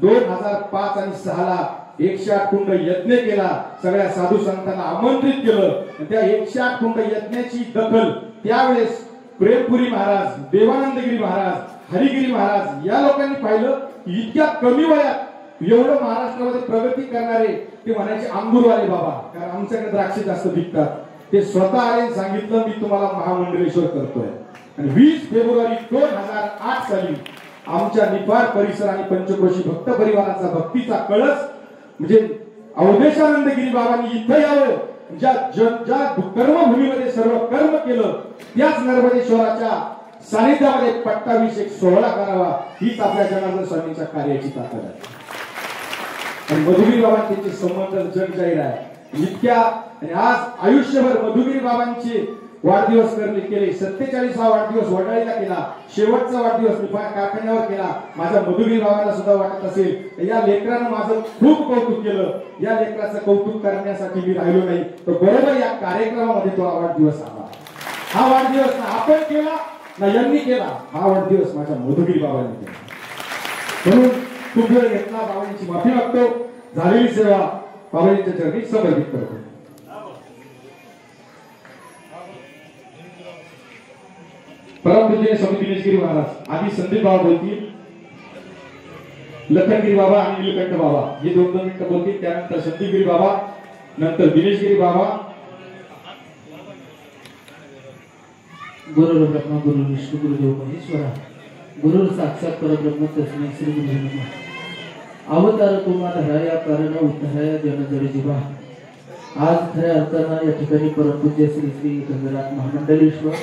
2005 आणि 6ला 108 कुंड यज्ञ केला. सगळ्या साधू संतांना आमंत्रित केलं. त्या 108 कुंड यज्ञाची दखल त्यावेळेस प्रेमपुरी महाराज, देवानंदगिरी महाराज, हरिगिरी महाराज या लोकांनी पाहिलं. इतक्या कमी वयात एवढं महाराष्ट्रामध्ये प्रगती करणारे ते म्हणायचे अंगूरवाले बाबा, कारण आमच्याकडे द्राक्ष जास्त विकतात. ते स्वतः आले, सांगितलं मी तुम्हाला महामंडलेश्वर करतोय. आणि 20 फेब्रुवारी 2008 साली आमच्या निफाड परिसर आणि पंचक्रोशी भक्त परिवाराचा भक्तीचा कळस म्हणजे अवधेशानंदगिरी बाबांनी इथं यावं. ज्या कर्मभूमीमध्ये सर्व कर्म केलं त्याच नर्मदेश्वराच्या सानिध्यामध्ये पट्टाभिषेक सोहळा करावा, हीच आपल्या जनार्दन स्वामींच्या कार्याची ताकद आहे. आणि मधुगिरी बाबांचे संबंध जग जाहीर आहे. इतक्या आणि आज आयुष्यभर मधुगिरी बाबांचे वाढदिवस केले. 47वा वाढदिवस वडाळीला केला, शेवटचा वाढदिवस निफाड कारखान्यावर केला. माझ्या मधुगिरी बाबांना सुद्धा वाटत असेल या लेकरानं माझं खूप कौतुक केलं, या लेकराचं कौतुक करण्यासाठी मी राहिलो नाही, तर बरोबर या कार्यक्रमामध्ये तो वाढदिवस आला. हा वाढदिवस ना आपण केला ना यांनी केला, हा वाढदिवस माझ्या मधुगिरी बाबांनी केला. म्हणून खूप वेळ घेतला, बाबांची माफी मागतो. झालेली सेवा बाबांच्या चरणी समर्पित करतो. परमपूज्य स्वामी दिनेशगिरी महाराज आधी संदीप बाबा बोलतील, लखनगिरी बाबा आणि नीलकंठ बाबा हे 2-2 मिनिटं बोलतील. त्यानंतर संदीपगिरी बाबा, नंतर दिनेशगिरी बाबा. गुरु ब्रह्मा गुरु विष्णू गुरुदेव महेश्वरा, गुरु साक्षात परब्रह्म तस्मै श्री गुरुवे नमः. अवतार तुम्हा धराया कारण उद्धाराया जन जड जीवा. आज खऱ्या अर्थानं या ठिकाणी परमपूज्य श्री श्री गंगराज महामंडलेश्वर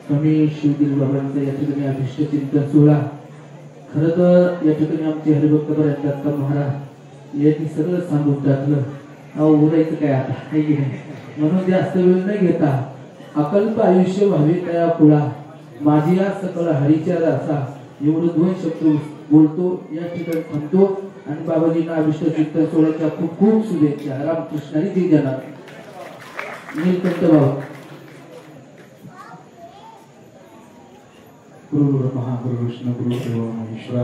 स्वामी शिवगिरी बाबांचा या ठिकाणी अभिष्ट चिंतन सोहळा. खरं तर या ठिकाणी आमचे हरिभक्त दत्त महाराज यांनी सगळं सांगून टाकलं. उरायचं काय आता आहे की नाही, म्हणून जास्त वेळ न घेता अकल्प आयुष्य व्हावे तया पुळा, माझी या सकल हरीच्या दासा एवढं 2 शब्द बोलतो, या ठिकाणी थांबतो. आणि बाबाजींना अभिष्ट चिंतन सोहळ्याच्या खूप खूप शुभेच्छा. रामकृष्णारी जय जनार्दन. नीलकंठ बाबा. गुरु ब्रह्मा गुरु विष्णू गुरु देव महेश्वरा,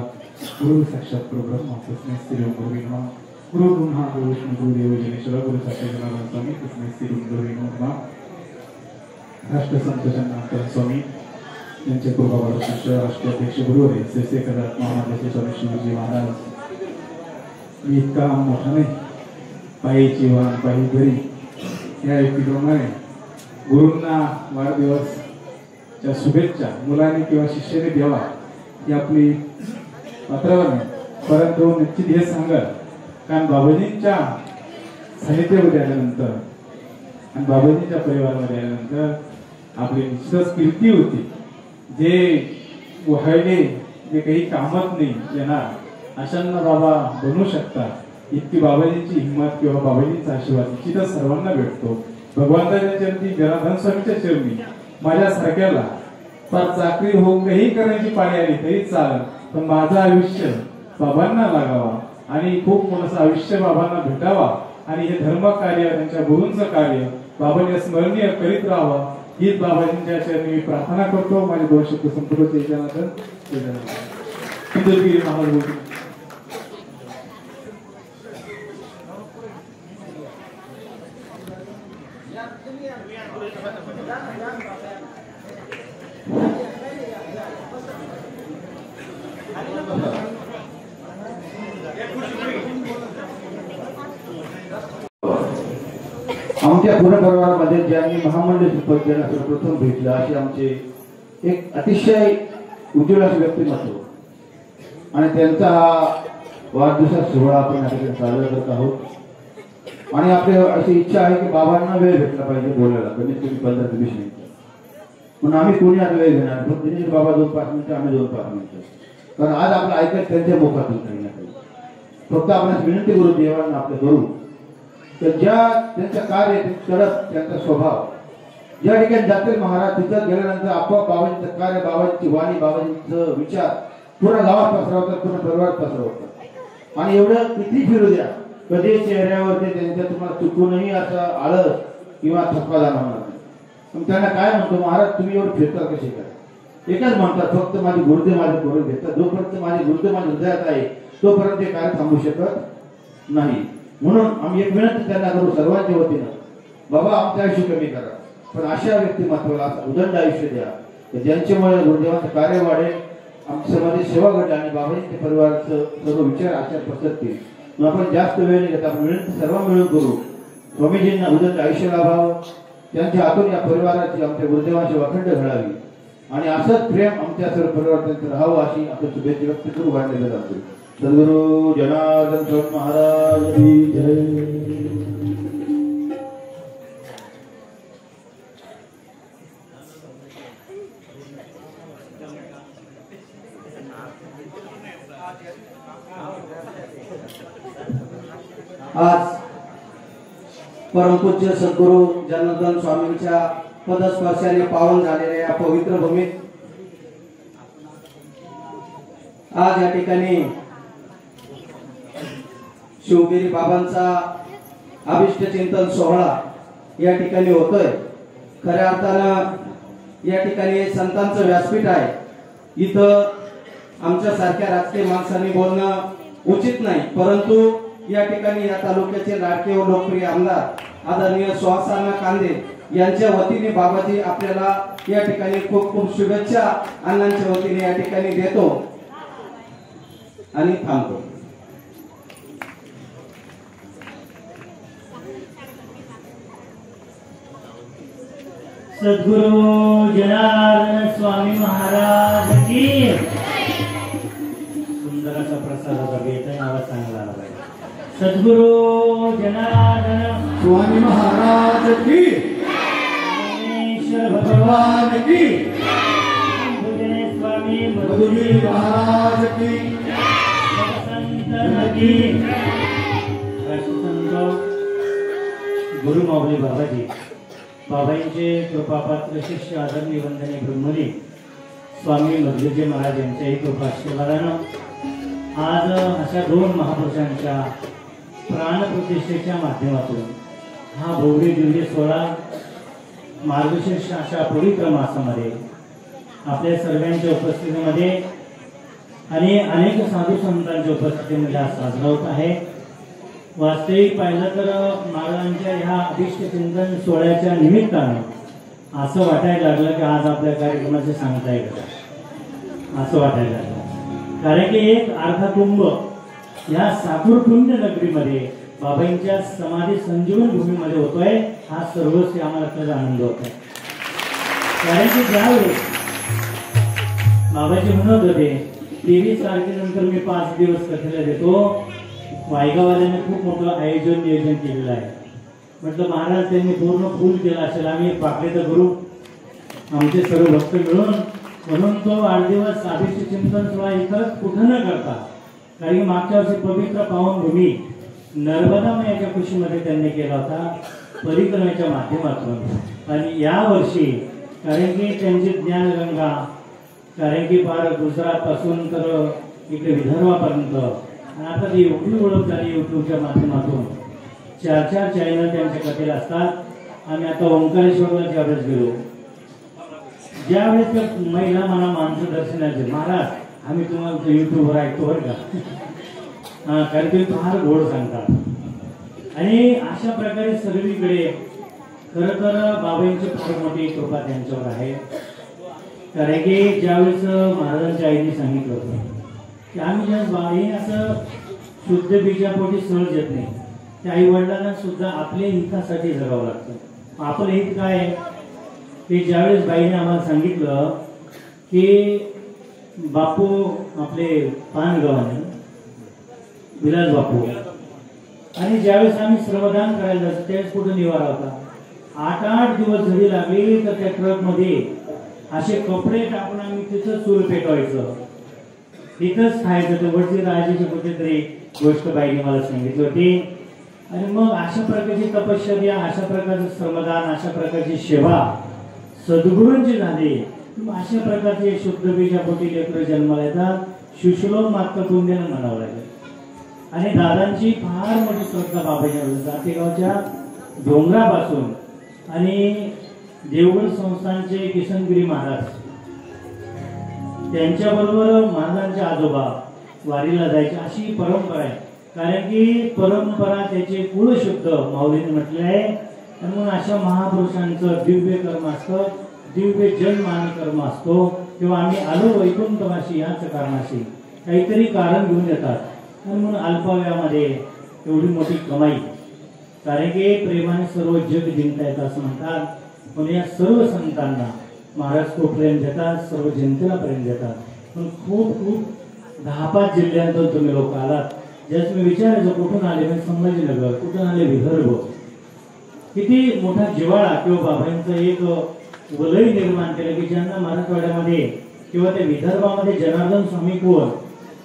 गुरु साक्षात परब्रह्म तस्मै श्री गुरुवे नमः. गुरु ब्रह्मा गुरु विष्णू गुरु देव महेश्वरा, गुरु साक्षात जनार्दन स्वामी तस्मै श्री गुरुवे नमः. राष्ट्रसंत जनार्दन स्वामी यांचे पूर्ववर्ग शिष्य राष्ट्रीय अध्यक्ष गुरुवर्य श्री श्री महामंडलेश्वर स्वामी शिवजी महाराज. मी इतका मोठा नाही, पायीची वाहन पायी घरी या व्यक्तीप्रमाणे गुरूंना वाढदिवसच्या शुभेच्छा मुलांनी किंवा शिष्याने द्यावा ही आपली पात्रावर नाही, परंतु निश्चित हे सांगत कारण बाबाजींच्या सानिध्यामध्ये आल्यानंतर आणि बाबाजींच्या परिवारामध्ये आल्यानंतर आपली निश्चितच कीर्ती होती. जे व्हायले जे काही कामत नाही येणार अशांना बाबा बनवू शकतात, इतकी बाबाजींची हिंमत किंवा बाबाजींचा आशीर्वाद निश्चितच सर्वांना भेटतो. भगवंताच्या चरणी जनार्दन स्वामीच्या चरणी माझ्यासारख्याला पर चाकरी होऊन काही करण्याची पाळी आली तरी चालेल, पण माझं आयुष्य बाबांना लागावा आणि खूप मोठं आयुष्य बाबांना भेटावा आणि हे धर्म कार्य त्यांच्या गुरूंचं कार्य बाबांनी स्मरणीय करीत राहावं हीच बाबाजींच्या चरणी मी प्रार्थना करतो. माझे 2 शब्द संपूर्ण जनार्दन. हिंदुगिरी महाराज. आमच्या पूर्ण परिवारामध्ये ज्यांनी महामंडळ सुपरविजन सर्वप्रथम भेटलं असे आमचे एक अतिशय उज्ज्वल असे व्यक्तिमत्व आणि त्यांचा वाढदिवसाचा सोहळा आपण याठिकाणी साजरा करत आहोत आणि आपली अशी इच्छा आहे की बाबांना वेळ भेटला पाहिजे बोलायला कमीत कमी 15 ते 20 मिनिटं म्हणून आम्ही कोणी आता वेळ घेणार फक्त दिनेश बाबा 2-5 मिनिटं आम्ही 2-5 मिनिटं कारण आज आपलं ऐकत त्यांच्या मुखातून काही ना काही फक्त आपण विनंती करू देवांना आपलं करू तर ज्या त्यांचं कार्य करत त्यांचा स्वभाव ज्या ठिकाणी जातील महाराज तिथं गेल्यानंतर आपोआप बाबांचं कार्य बाबांची वाणी बाबांचं विचार पूर्ण गावात पसरवतात पूर्ण परिवारात पसरवतात आणि एवढं किती फिरू द्या कधी चेहऱ्यावरती त्यांच्या तुम्हाला चुकूनही असं आळस किंवा थकवा जाणवणार नाही मग त्यांना काय म्हणतो महाराज तुम्ही एवढं फिरता कसे काय एकच म्हणतात फक्त माझी गुरुदेव माझे करून घेतात जोपर्यंत माझे गुरुदेव माझ्या हृदयात आहे तोपर्यंत ते कार्य थांबू शकत नाही म्हणून आम्ही एक विनंती त्यांना करू सर्वांच्या वतीनं बाबा आमचं आयुष्य कमी करा पण अशा व्यक्तिमत्वाला उदंड आयुष्य द्या ज्यांच्यामुळे गुरुदेवांचं कार्य वाढेल आमच्या समाजाची सेवा घडेल आणि बाबांच्या परिवाराचं सर्व विचार आचार पसरतील मग आपण जास्त वेळ नाही घेता आपण विनंती सर्व मिळून करू स्वामीजींना उदंड आयुष्य लाभावं त्यांच्या हातून या परिवाराची आमच्या गुरुदेवांची वाखंड घडावी आणि असंच प्रेम आमच्या सर्व परिवारात राहावं अशी आपण शुभेच्छा व्यक्त करू वाढलेलं जातो सद्गुरु जनार्दन स्वामी महाराज की जय आज परमपूज्य सद्गुरु जनार्दन स्वामींच्या पदस्पर्शाने पावन झालेल्या या पवित्र भूमीत आज या ठिकाणी शिवगिरी बाबांचा अभिष्ट चिंतन सोहळा या ठिकाणी होतोय खऱ्या अर्थानं या ठिकाणी संतांचं व्यासपीठ आहे इथं आमच्या सारख्या राजकीय माणसांनी बोलणं उचित नाही परंतु या ठिकाणी या तालुक्याचे लाडके व लोकप्रिय आमदार आदरणीय सुहासाना कांदे यांच्या वतीने बाबाजी आपल्याला या ठिकाणी खूप खूप शुभेच्छा अण्णांच्या वतीने या ठिकाणी देतो आणि थांबतो सद्गुरु जनार्दन स्वामी महाराज की सुंदर असा प्रसादाचा भेट आहे आवाज चांगला आला पाहिजे सद्गुरु जनार्दन स्वामी महाराज की परमेश्वर भगवान की स्वामी मधुगिरी महाराज की संत की राष्ट्रसंत गुरु माऊली बाबाजी बाबांचे कृपापात्र शिष्य आदरणीय वंदनीय ब्रह्मली स्वामी मधुगिरी महाराज यांच्याही कृपाशीर्वादानं आज अशा 2 महापुरुषांच्या प्राणप्रतिष्ठेच्या माध्यमातून हा भव्य दिव्य सोहळा मार्गशीर्ष अशा पवित्र मासामध्ये आपल्या सर्वांच्या उपस्थितीमध्ये आणि अनेक साधू संतांच्या उपस्थितीमध्ये आज साजरा होत आहे वास्तविक पाहिलं तर महाराजांच्या ह्या अभिष्ट चिंतन सोहळ्याच्या निमित्तानं असं वाटायला लागलं की आज आपल्या कार्यक्रमाचे सांगता येईल असं वाटायला लागलं कारण की एक अर्धाकुंभ या साकूर पुण्य नगरीमध्ये बाबांच्या समाधी संजीवन भूमीमध्ये होतोय हा सर्वस्वी आम्हाला त्याचा आनंद होत आहे कारण की ज्यावेळेस बाबाजी म्हणत होते 23 तारखेनंतर मी 5 दिवस कथेला देतो वायगावाल्याने खूप मोठं नियोजन केलेलं आहे म्हटलं महाराज त्यांनी पूर्ण फुल केलं असेल आम्ही पाकळीचा गुरु आमचे सर्व भक्त मिळून म्हणून तो 8 दिवस अभिष्ट चिंतन सोहळा इथं कुठं न करता कारण की मागच्या वर्षी पवित्र पावनभूमी नर्मदा मैयाच्या कुशीमध्ये त्यांनी केला होता परिक्रमेच्या माध्यमातून आणि या वर्षी कारण की त्यांची ज्ञानगंगा कारण की फार गुजरात पासून तर इकडे विदर्भापर्यंत आणि आता ती युट्यूब ओळख झाली युट्यूबच्या माध्यमातून 4 चॅनल त्यांच्या कथेला असतात आम्ही आता ओंकारेश्वरला ज्यावेळेस गेलो ज्यावेळेस त्या महिला मला माणसं दर्शनाचे महाराज आम्ही तुम्हाला युट्यूबवर ऐकतो बरं का कारण तुम्ही फार गोड सांगतात आणि अशा प्रकारे सर्वीकडे खरं तर बाबांची फार मोठी कृपा त्यांच्यावर आहे कारण की ज्यावेळेस महाराजांच्या आईने सांगितलं होतं की आम्ही जेव्हा हे असं शुद्ध बीजापोटी सहज येत नाही. त्या आई वडिलांना सुद्धा आपल्या हितासाठी जगावं लागतं. आपलं हित काय आहे ते ज्यावेळेस बाईने आम्हाला सांगितलं की बापू आपले पानगावाने विलास बापू, आणि ज्यावेळेस आम्ही श्रमदान करायला जायचं त्यावेळेस कुठं निवारा होता. 8-8 दिवस जरी लागले तर त्या ट्रकमध्ये असे कपडे टाकून आम्ही तिथं चूल पेटवायचं, तिथंच खायचं. तर वरची राजाची कुठेतरी गोष्ट बाईने मला सांगितली होती. आणि मग अशा प्रकारची तपश्चर्या, अशा प्रकारचं श्रमदान, अशा प्रकारची सेवा सद्गुरूंची झाली. अशा प्रकारचे शुद्ध बीजापोटी लेकरं जन्माला येतात. सुश्लोक मात्र पुण्याला म्हणावं लागेल. आणि दादांची फार मोठी श्रद्धा बाबांच्या जातेगावच्या डोंगरापासून आणि देवगड संस्थानचे किशनगिरी महाराज त्यांच्याबरोबर महाराजांचे आजोबा वारीला जायचे अशी परंपरा आहे. कारण की परंपरा त्याचे कुळ शुद्ध माऊलीने म्हटले आहे. आणि म्हणून अशा महापुरुषांचं दिव्य कर्म असतं, दिव्य जन्म आणि कर्म असतो. किंवा आम्ही आलो वैकुंठवासी याच कारणाशी काहीतरी कारण घेऊन येतात. आणि म्हणून अल्पावयामध्ये एवढी मोठी कमाई. कारण की प्रेमाने सर्व जग जिंकता येतं असं म्हणतात. पण या सर्व संतांना महाराज खूप प्रेम देतात, सर्व जनतेला प्रेम देतात. पण खूप खूप 10-5 जिल्ह्यांतून तुम्ही लोक आलात. ज्याच मी विचारायचो कुठून आले, म्हणजे संभाजीनगर, कुठून आले विदर्भ. किती मोठा जिव्हाळा किंवा बाबांचं एक वलय निर्माण केलं की ज्यांना मराठवाड्यामध्ये किंवा त्या विदर्भामध्ये जनार्दन स्वामी कोण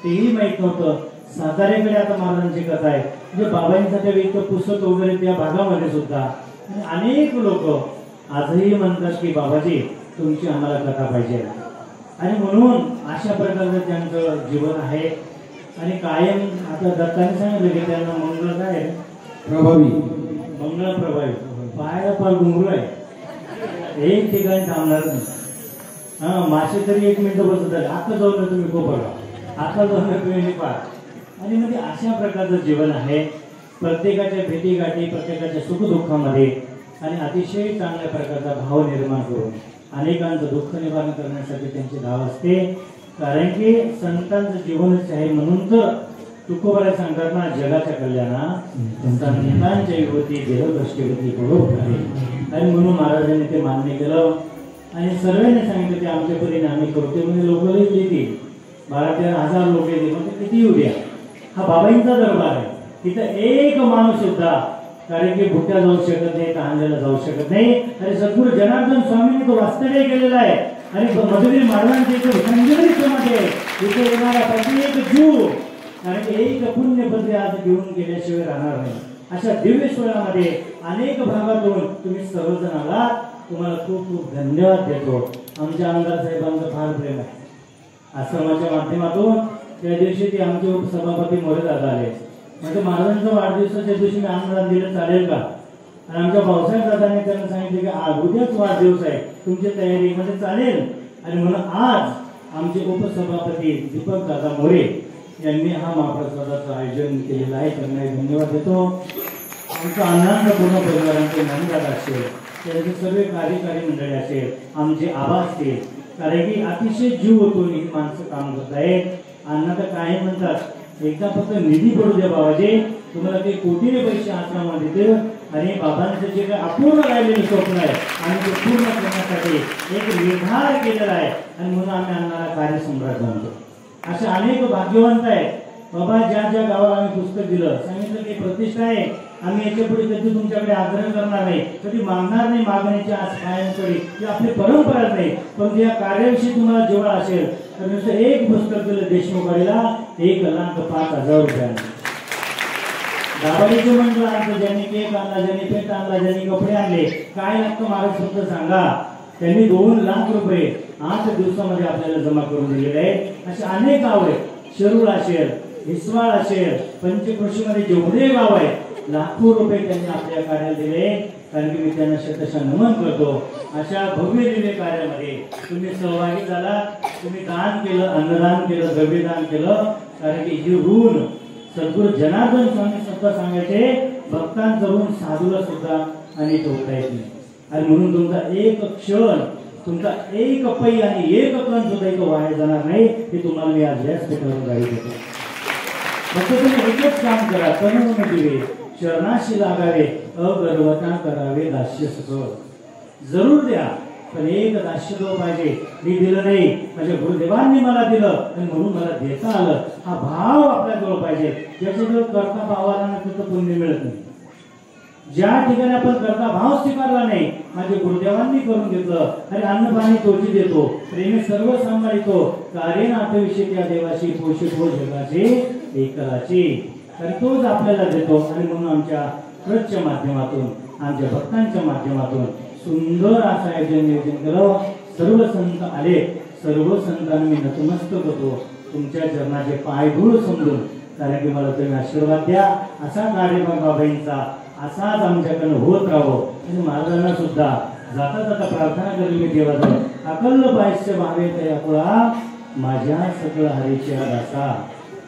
तेही माहीत नव्हतं. साताऱ्याकडे आता महाराजांची कथा आहे, म्हणजे बाबांसाठी इतकं पुस्तक वगैरे त्या भागामध्ये सुद्धा. आणि अनेक लोक आजही म्हणतात की बाबाजी तुमची आम्हाला कथा पाहिजे. आणि म्हणून अशा प्रकारचं त्यांचं जीवन आहे. आणि कायम आता दत्ताने सांगितलं की त्यांना मंगळ काय प्रभावी, मंगळ प्रभावी पाहायला फार गुंगरू आहे, एक ठिकाणी थांबणार नाही. हा मासे तरी 1 मिनिट बसत आहे. आता जाऊन ना तुम्ही कोपरगा, आता जाऊन ना तुम्ही नेपाळ. आणि म्हणजे अशा प्रकारचं जीवन आहे. प्रत्येकाच्या भेटीगाठी, प्रत्येकाच्या सुखदुःखामध्ये आणि अतिशय चांगल्या प्रकारचा भाव निर्माण करून अनेकांचं दुःख निवारण करण्यासाठी त्यांची धाव असते. कारण की संतांचं जीवनच आहे. म्हणून तर तुकोबाला सांगतात ना, जगाच्या कल्याणा संतांच्या युवती देहदृष्टीवती बरोबर आहे. आणि म्हणून महाराजांनी ते मान्य केलं आणि सर्वांनी सांगितलं की आमच्या परीने आम्ही करतो. म्हणजे लोक येतील 12-13 हजार लोक येतील, म्हणजे किती येऊ द्या. हा बाबांचा दरबार आहे. तिथं एक माणूस सुद्धा कारण की भुट्ट्या जाऊ शकत नाही, तहानलेला जाऊ शकत नाही. आणि सद्गुरू जनार्दन स्वामींनी तो वास्तव्य केलेला आहे. आणि मधुगिरी महाराजांचे संजीवनी समाधी आहे. तिथे येणारा प्रत्येक जीव कारण एक पुण्यपत्री आज घेऊन गेल्याशिवाय राहणार नाही. अशा दिव्य सोहळ्यामध्ये अनेक भागातून तुम्ही सर्वजण आलात. तुम्हाला खूप खूप धन्यवाद देतो. आमच्या आमदार साहेबांचं फार प्रेम आहे. आश्रमाच्या माध्यमातून त्या दिवशी ते आमचे उपसभापती मोरे दादा आले. म्हणजे महाराजांच्या वाढदिवसाच्या दिवशी मी आमदार दिलं चालेल का. आणि आमच्या भाऊसाहेब दादाने त्यांना सांगितले की उद्याच वाढदिवस आहे, तुमची तयारी म्हणजे चालेल. आणि म्हणून आज आमचे उपसभापती दीपक दादा मोरे यांनी हा महाप्रसादाचं आयोजन केलेलं आहे. त्यांना धन्यवाद देतो. आमचं आनंद पूर्ण परिवारांचे नंदात असेल, त्यांचे सर्व कार्यकारी मंडळी असेल, आमचे आबा असतील. कारण की अतिशय जीव ओतून ही माणसं काम करत आहेत. अण्णा तर काय म्हणतात, एकदा फक्त निधी पडू द्या बाबाजी, तुम्हाला ते कोटीने पैसे आश्रमात देतील. आणि बाबांचं जे काही अपूर्ण राहिलेलं स्वप्न आहे आणि ते पूर्ण करण्यासाठी एक निर्धार केलेला आहे. आणि म्हणून आम्ही अण्णाला कार्यसम्राट म्हणतो. असे अनेक भाग्यवंत आहेत. बाबा ज्या ज्या गावाला आम्ही पुस्तक दिलं, सांगितलं की प्रतिष्ठा आहे, आम्ही याच्या पुढे कधी तुमच्याकडे आग्रह करणार नाही, कधी मागणार नाही. मागण्याची आज कायमकडे ही आपली परंपराच नाही. पण या कार्याविषयी तुम्हाला जेव्हा असेल तर नुसतं एक पुस्तक दिलं देशमुखवाडीला 1,05,000 रुपयांना. दाबाडीचे म्हटलं आणलं, ज्यांनी केक आणला, ज्यांनी पेट आणला, ज्यांनी कपडे आणले, काय लागतं महाराज फक्त सांगा. त्यांनी 2 लाख रुपये 8 दिवसामध्ये आपल्याला जमा करून दिलेले आहेत. असे अनेक गाव आहेत. शिरूर असेल, हिसवाळ असेल, पंचकृषीमध्ये जेवढे गाव आहेत लाखो रुपये त्यांनी आपल्या कार्याला दिले. कारण की मी त्यांना शतशः नमन करतो. अशा भव्य दिव्य कार्यामध्ये तुम्ही सहभागी झाला. तुम्ही दान केलं, अन्नदान केलं, द्रव्यदान केलं. कारण की ही ऋण सद्गुरू जनार्दन स्वामी स्वतः सांगायचे, भक्तांचं ऋण साधूला सुद्धा आणि ठेवता येत नाही. आणि म्हणून तुमचा एक क्षण तुमचा एक पै आणि एक कण सुद्धा इथं वाया जाणार नाही हे तुम्हाला मी आज व्यासपीठावरून गाडी देतो. फक्त तुम्ही एकच काम करा, तनु दिवे शरणाशी लागावे, अगर्वता करावे दास्य सुख. जरूर द्या, पण एक दास्य तो पाहिजे. मी दिलं नाही, माझ्या गुरुदेवांनी मला दिलं आणि म्हणून मला देता आलं, हा भाव आपल्याजवळ पाहिजे. ज्याच्याजवळ करता भावाला ना तिथं पुण्य मिळत नाही. ज्या ठिकाणी आपण करता भाव स्वीकारला नाही, माझ्या गुरुदेवांनी करून घेतलं आणि अन्न पाणी तोची देतो, प्रेमी सर्व सांभाळतो, कार्य नाथविषयी त्या देवाशी पोषित हो जगाचे एकलाची, तर तोच आपल्याला देतो. आणि म्हणून आमच्या ट्रस्टच्या माध्यमातून, आमच्या भक्तांच्या माध्यमातून सुंदर असं आयोजन नियोजन केलं. सर्व संत आले, सर्व संतांना मी नतमस्तक होतो. तुमच्या चरणाचे पाय धूळ समजून, कारण की मला तुम्ही आशीर्वाद द्या. असा कार्यक्रम बाबाईंचा असाच आमच्याकडनं होत राहो. आणि महाराजांना सुद्धा जाता जाता प्रार्थना करेल मी देवाजवळ, अकल्ल पायस्य भावे तयाकुळा माझ्या सकळ हरीच्या दासा,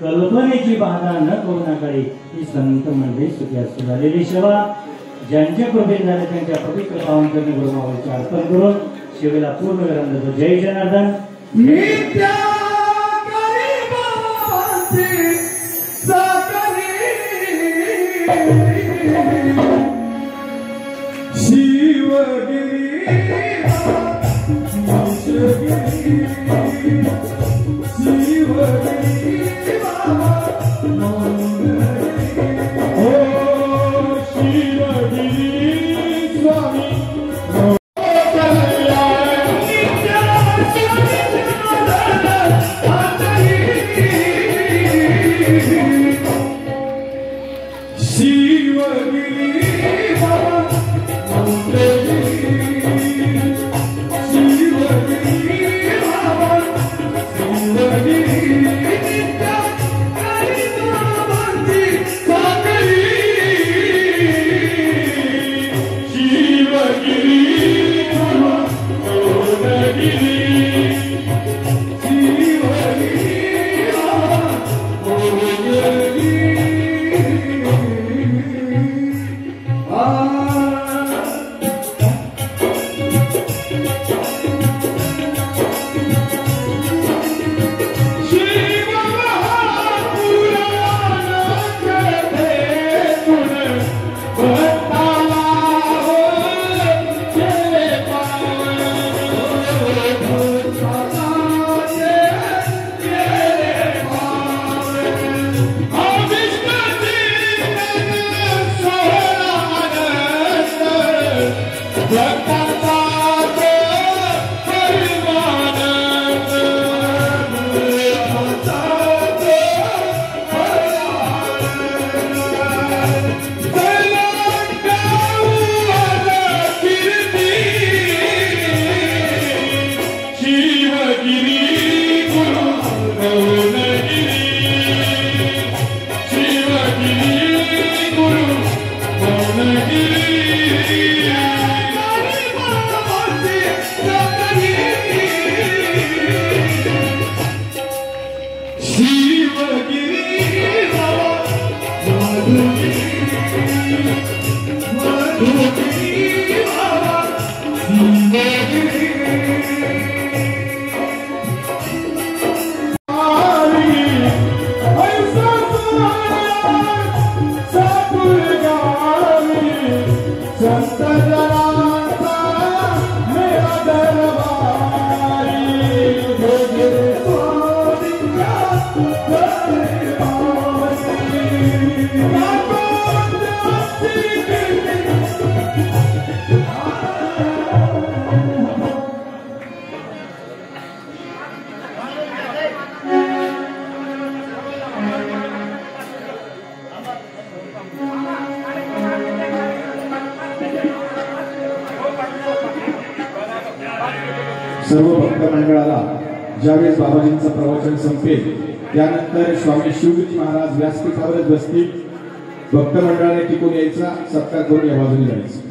कल्पनेची बाधा न करुणाकडे ही संत मंडळी सुखी असू झालेली सेवा. ज्यांच्या कृपेत झाले त्यांच्या पवित्र पावन करणे गुरुमावळीचे अर्पण करून शिवेला पूर्ण विराम देतो. जय जनार्दन. सर्व भक्त मंडळाला ज्यावेळेस बाबाजींचं प्रवचन संपेल त्यानंतर स्वामी शिवगिरी महाराज व्यासपीठावरच बसतील. भक्त मंडळाने टिकून यायचा, सत्कार करून या बाजूने जायचं.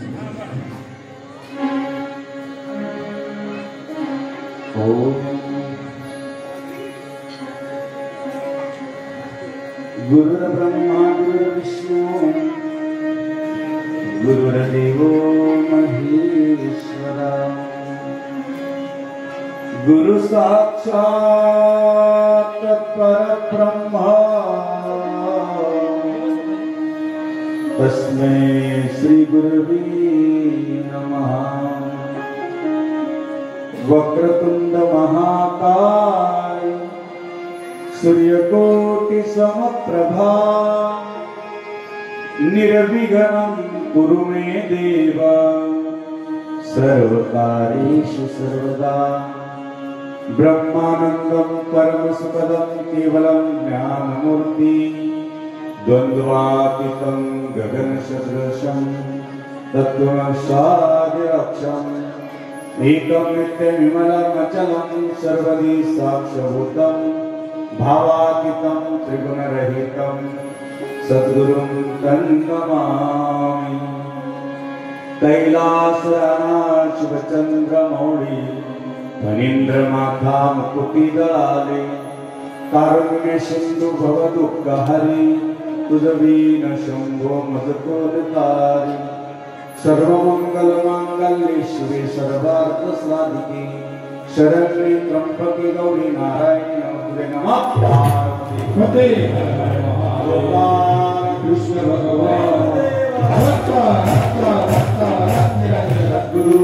गुरुर्ब्रह्मा गुरुर्विष्णू गुरुर्देवो महेश्वरा गुरु साक्षात परब्रह्म तस्मै श्री गुरुवे नमः। वक्रतुंड महाकाय सूर्यकोटि समप्रभा निर्विघ्नं कुरु मे देव सर्वकार्येषु सर्वदा। ब्रह्मानंदं परमसुखदं केवलं ज्ञानमूर्ति द्वन्द्वातीतं गगनसदृशं तत्त्वमसादिरक्षम् एकं नित्यविमलमचलं सर्वदि साक्षभूतं भावातीतं त्रिगुणरहितं सद्गुरुं तन्नमामि। कैलासराशिवचन्द्रमौळी फणीन्द्रमाथा मुकुटिदलाले कारुण्य सिंधु भवदुःखहरि तुझवीन शंभो मजकोदतारि। सर्वमंगलमांगल्ये शिवे सर्वार्थसाधिके शरण्ये त्र्यंबके गौरी नारायणी नमोस्तुते। नमः कृष्ण भगवान गुरु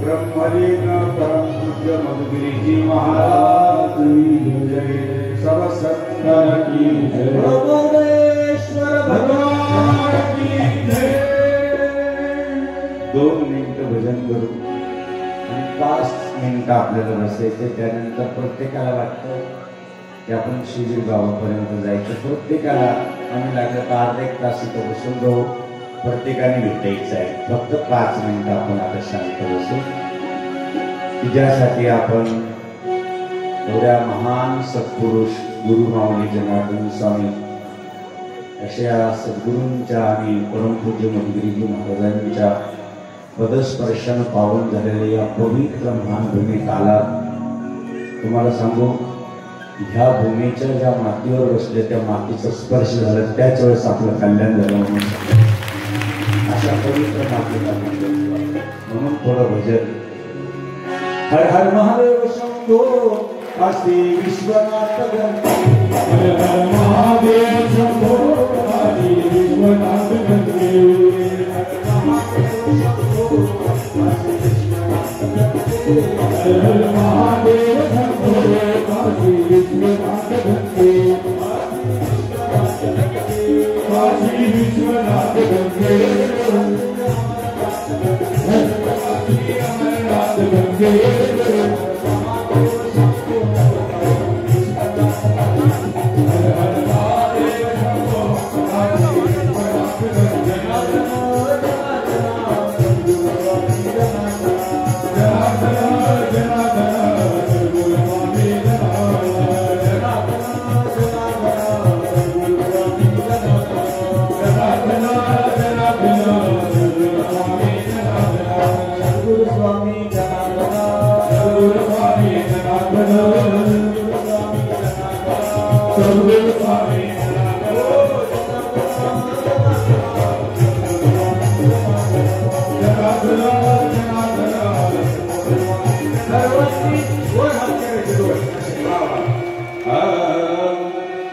ब्रह्मलीन परम पूज्य मधुगिरी महाराज सब संतन की जय। भगवानेश्वर भगवान की जय। 2 मिनिट भजन करू आणि 5 मिनिट आपल्याला बसायचे। त्यानंतर प्रत्येकाला वाटतं की आपण शिवजी बाबापर्यंत जायचं। प्रत्येकाला आम्ही लागलं तर अर्धा 1 तास इथं बसून जाऊ। प्रत्येकाने भेटायचं आहे। फक्त 5 मिनिट आपण आता शांत बसू की ज्यासाठी आपण एवढ्या महान सत्पुरुष गुरु माऊली जनार्दन स्वामी अशा सद्गुरूंच्या आणि परमपूज्य मधुगिरीजी महाराजांच्या पदस्पर्शानं पावन झालेल्या या पवित्र महान भूमीत आला। तुम्हाला सांगू ह्या भूमीच्या ज्या मातीवर बसले त्या मातीचा स्पर्श झाला त्याच वेळेस आपलं कल्याण झालं म्हणून अशा पवित्र मातीला म्हणून थोडं भजन। हर हर महादेव शंभो काशी विश्वनाथ गणपती। हर हर महादेव शंभो काशी विश्वनाथ गणपती। हर हर महादेव शंभो काशी विश्वनाथ गणपती। काशी विश्वनाथ गणपती।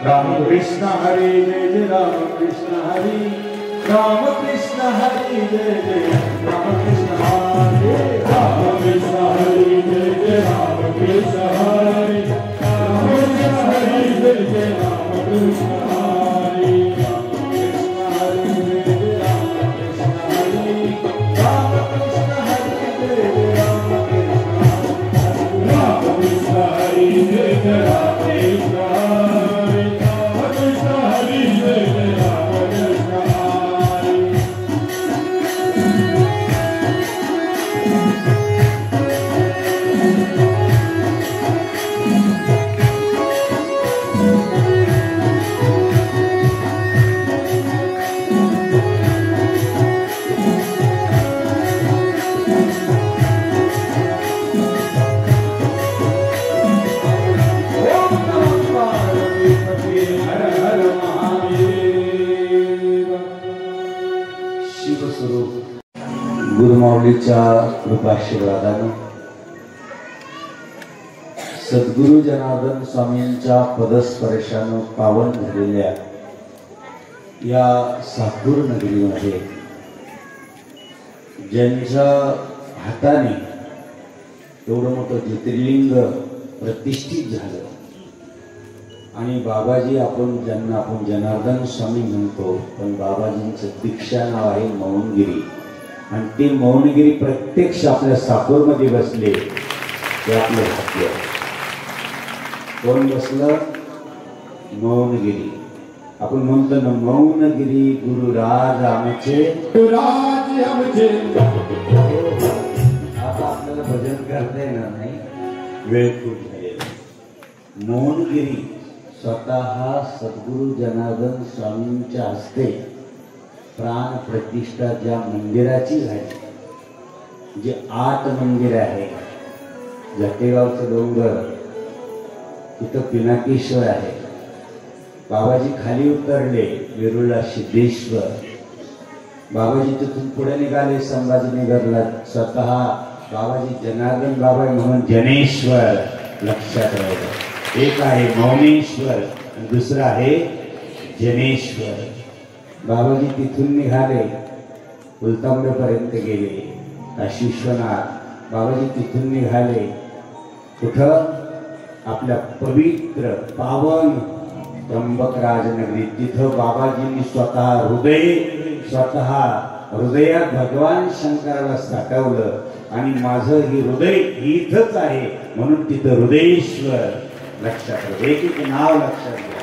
राम कृष्ण हरि जय जय राम कृष्ण हरि। राम कृष्ण हरि जय जय राम कृष्ण हरि। राम कृष्ण हरि जय जय राम कृष्ण हरि। राम कृष्ण हरि जय जय राम कृष्ण हरि। राम कृष्ण हरि जय जय राम कृष्ण हरि। राम कृष्ण हरि जय जय राम कृष्ण हरि। राम कृष्ण हरि जय जय राम कृष्ण हरि। माऊलीच्या कृपाशीर्वादानं सद्गुरु जनार्दन स्वामींच्या पदस्पर्शानं पावन झालेल्या या साकूर नगरीमध्ये ज्यांच्या हाताने एवढं मोठं ज्योतिर्लिंग प्रतिष्ठित झालं आणि बाबाजी ज्यांना आपण जनार्दन स्वामी म्हणतो, पण बाबाजींचं दीक्षा नाव आहे मौनगिरी आणि ते मौनगिरी प्रत्यक्ष आपल्या साकूरमध्ये बसले ते आपलं भाग्य. कोण बसलं? मौनगिरी. आपण म्हणतो ना, मौनगिरी गुरुराज आमचे राज आमचे. आता आपल्याला भजन करता येणार नाही, वेळ खूप झालेला. मौनगिरी स्वतः सद्गुरु जनार्दन स्वामींच्या हस्ते प्राण प्रतिष्ठा ज्या मंदिराची झाली, जे 8 मंदिर आहे, जटेगावचं डोंगर, तिथं पिनाकेश्वर आहे. बाबाजी खाली उतरले वेरूळला सिद्धेश्वर. बाबाजी तिथून पुढे निघाले संभाजीनगरला. स्वतः बाबाजी जनार्दन बाबा म्हणून जनेश्वर. लक्षात राहिलं, एक आहे मौनेश्वर आणि दुसरा आहे जनेश्वर. बाबाजी तिथून निघाले उलतांबेपर्यंत गेले, काशी विश्वनाथ. बाबाजी तिथून निघाले कुठं? आपल्या पवित्र पावन त्र्यंबकराज नगरी. तिथं बाबाजींनी स्वतः हृदयात भगवान शंकराला साठवलं आणि माझं हे हृदय इथंच आहे म्हणून तिथं हृदयेश्वर. लक्षात एक नाव लक्षात घ्या.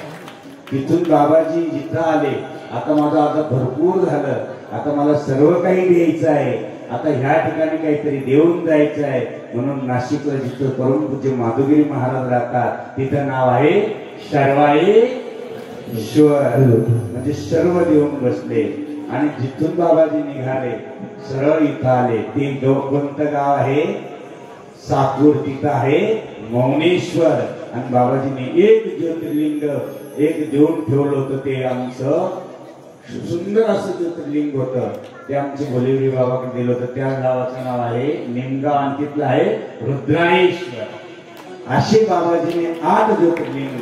तिथून बाबाजी जिथं आले, आता माझं आता भरपूर झालं, आता मला सर्व काही द्यायचं आहे, आता ह्या ठिकाणी काहीतरी देऊन जायचं आहे म्हणून नाशिकला जिथं परमपूज्य माधुगिरी महाराज राहतात तिथं नाव आहे सर्वाईश्वर. म्हणजे सर्व देऊन बसले आणि जिथून बाबाजी निघाले सरळ इथं आले. ते कोणतं गाव आहे? साकूर. तिथं आहे मौनेश्वर. आणि बाबाजीने एक ज्योतिर्लिंग एक देऊन ठेवलं होतं, ते आमचं सुंदर असं ज्योतिर्लिंग होतं, ते आमचे भोलेगिरी बाबाकडे दिलं होतं. त्या गावाचं नाव आहे निमगाव आणि तिथलं आहे रुद्रायेश्वर. असे बाबाजीने 8 ज्योतिर्लिंग